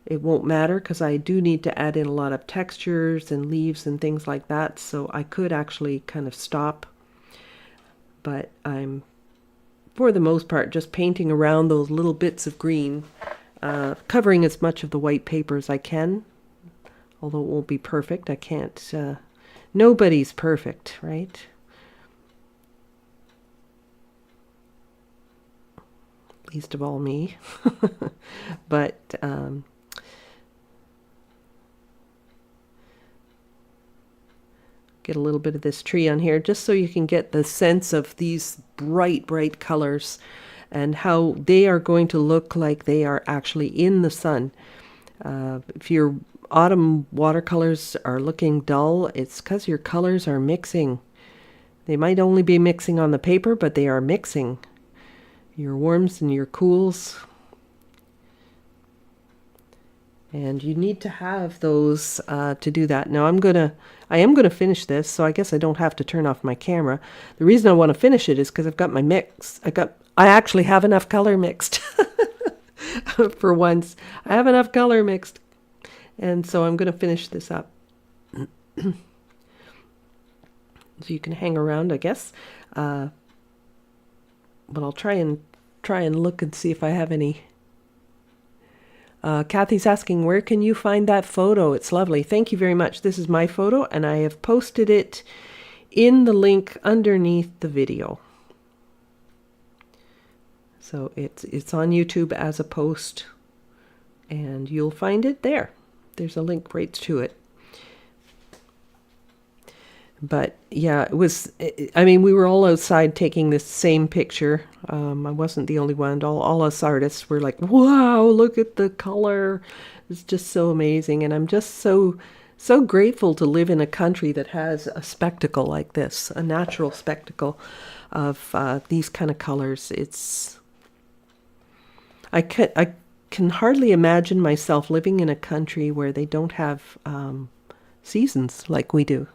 it won't matter, because I do need to add in a lot of textures and leaves and things like that. So I could actually kind of stop, but I'm, for the most part, just painting around those little bits of green, covering as much of the white paper as I can, although it won't be perfect. I can't, nobody's perfect, right? Least of all me. But get a little bit of this tree on here, just so you can get the sense of these bright colors and how they are going to look like they are actually in the sun. If your autumn watercolors are looking dull, it's because your colors are mixing. They might only be mixing on the paper, but they are mixing. Your warms and your cools. And you need to have those to do that. Now I am gonna finish this, so I guess I don't have to turn off my camera. The reason I want to finish it is because I've got my mix. I actually have enough color mixed. For once, I have enough color mixed, and so I'm gonna finish this up. So you can hang around, I guess. But I'll try and look and see if I have any. Kathy's asking, where can you find that photo? It's lovely. Thank you very much. This is my photo, and I have posted it in the link underneath the video. So it's on YouTube as a post, and you'll find it there. There's a link right to it. But yeah, it was, I mean, we were all outside taking this same picture. I wasn't the only one. All us artists were like, wow, look at the color. It's just so amazing. And I'm just so grateful to live in a country that has a spectacle like this, a natural spectacle of these kind of colors. I can hardly imagine myself living in a country where they don't have seasons like we do.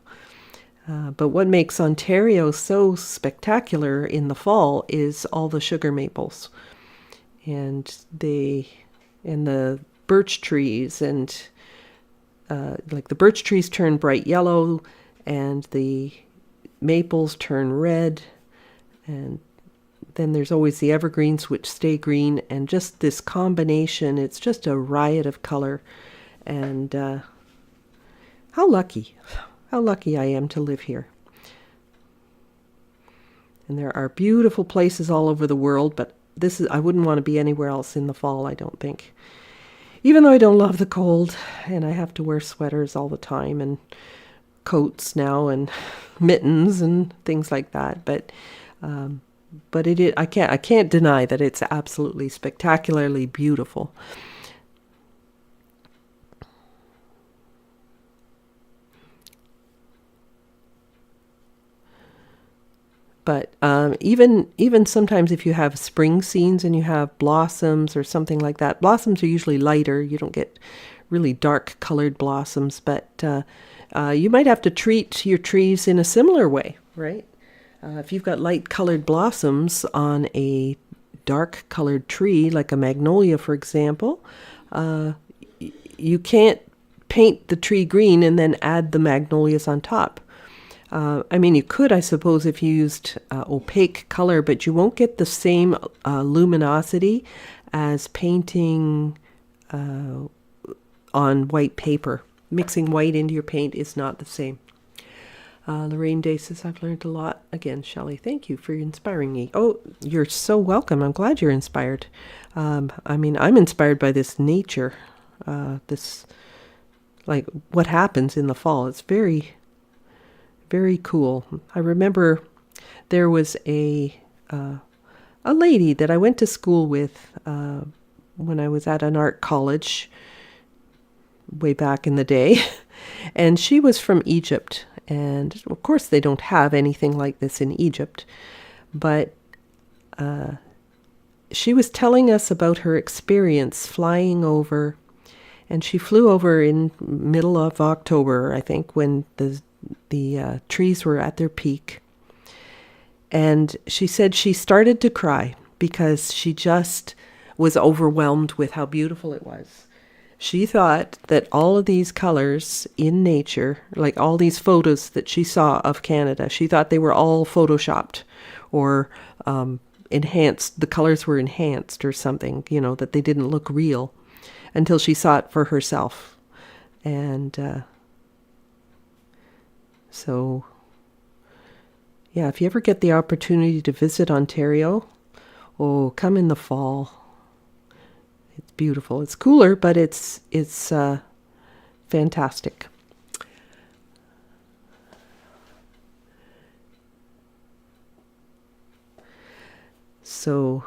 But what makes Ontario so spectacular in the fall is all the sugar maples and the birch trees, and like the birch trees turn bright yellow and the maples turn red, and then there's always the evergreens which stay green, and just this combination, it's just a riot of color. And how lucky I am to live here. And there are beautiful places all over the world, but I wouldn't want to be anywhere else in the fall, I don't think. Even though I don't love the cold, and I have to wear sweaters all the time, and coats now, and mittens, and things like that. But I can't deny that it's absolutely spectacularly beautiful. But even sometimes if you have spring scenes and you have blossoms or something like that, blossoms are usually lighter. You don't get really dark colored blossoms, but you might have to treat your trees in a similar way, right? If you've got light colored blossoms on a dark colored tree, like a magnolia, for example, you can't paint the tree green and then add the magnolias on top. I mean, you could, I suppose, if you used opaque color, but you won't get the same luminosity as painting on white paper. Mixing white into your paint is not the same. Lorraine Day says, I've learned a lot. Again, Shelley, thank you for inspiring me. Oh, you're so welcome. I'm glad you're inspired. I mean, I'm inspired by this nature, this, like, what happens in the fall. It's very, very cool. I remember there was a lady that I went to school with when I was at an art college way back in the day, and she was from Egypt. And of course, they don't have anything like this in Egypt, but she was telling us about her experience flying over, and she flew over in middle of October, I think, when the trees were at their peak. And she said she started to cry because she just was overwhelmed with how beautiful it was. She thought that all of these colors in nature, like all these photos that she saw of Canada, she thought they were all photoshopped or enhanced. The colors were enhanced or something, that they didn't look real, until she saw it for herself. And so, yeah, if you ever get the opportunity to visit Ontario, come in the fall. It's beautiful. It's cooler, but it's fantastic. So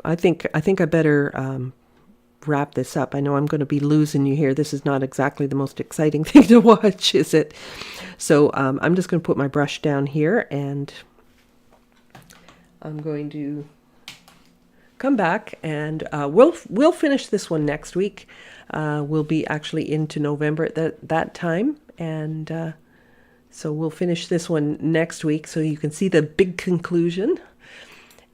I think I better wrap this up. I know I'm going to be losing you here. This is not exactly the most exciting thing to watch, is it? So I'm just going to put my brush down here, and I'm going to come back, and we'll finish this one next week. We'll be actually into November at that time, and so we'll finish this one next week so you can see the big conclusion.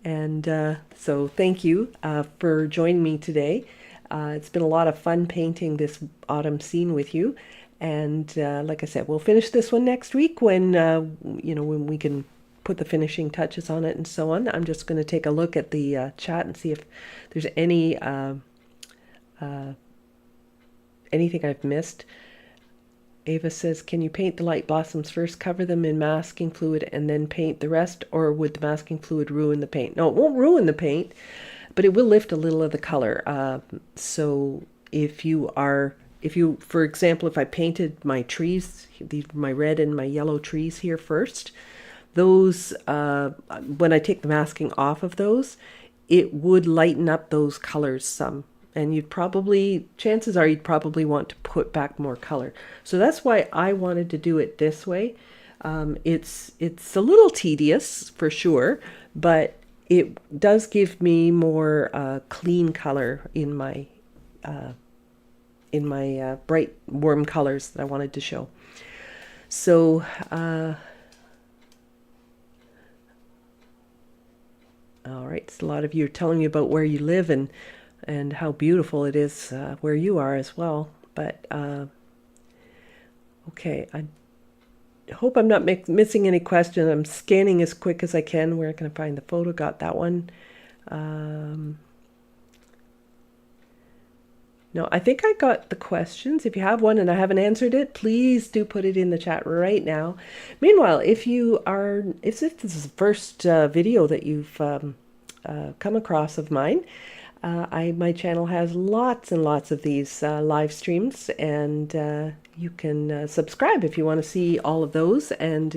And so thank you for joining me today. It's been a lot of fun painting this autumn scene with you, and like I said, we'll finish this one next week when when we can put the finishing touches on it and so on. I'm just going to take a look at the chat and see if there's anything I've missed. Ava says, can you paint the light blossoms first, cover them in masking fluid, and then paint the rest, or would the masking fluid ruin the paint? No, it won't ruin the paint, but it will lift a little of the color. So if you, for example, if I painted my trees, my red and my yellow trees here first, those, when I take the masking off of those, it would lighten up those colors some. And chances are you'd probably want to put back more color. So that's why I wanted to do it this way. It's a little tedious for sure, but it does give me more clean color in my bright warm colors that I wanted to show. So all right, so a lot of you are telling me about where you live and how beautiful it is where you are as well. But okay, I hope I'm not missing any questions. I'm scanning as quick as I can. Where can I find the photo? Got that one. No, I think I got the questions. If you have one and I haven't answered it, please do put it in the chat right now. Meanwhile, if this is the first video that you've come across of mine, my channel has lots and lots of these live streams, and you can subscribe if you want to see all of those, and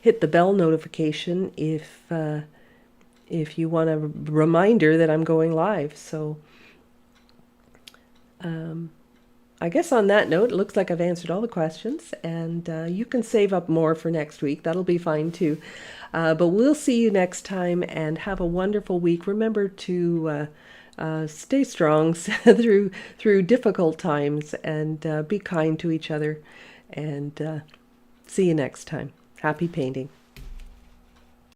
hit the bell notification if you want a reminder that I'm going live. So I guess on that note, it looks like I've answered all the questions, and you can save up more for next week. That'll be fine too. But we'll see you next time, and have a wonderful week. Remember to stay strong through difficult times, and be kind to each other, and see you next time. Happy painting.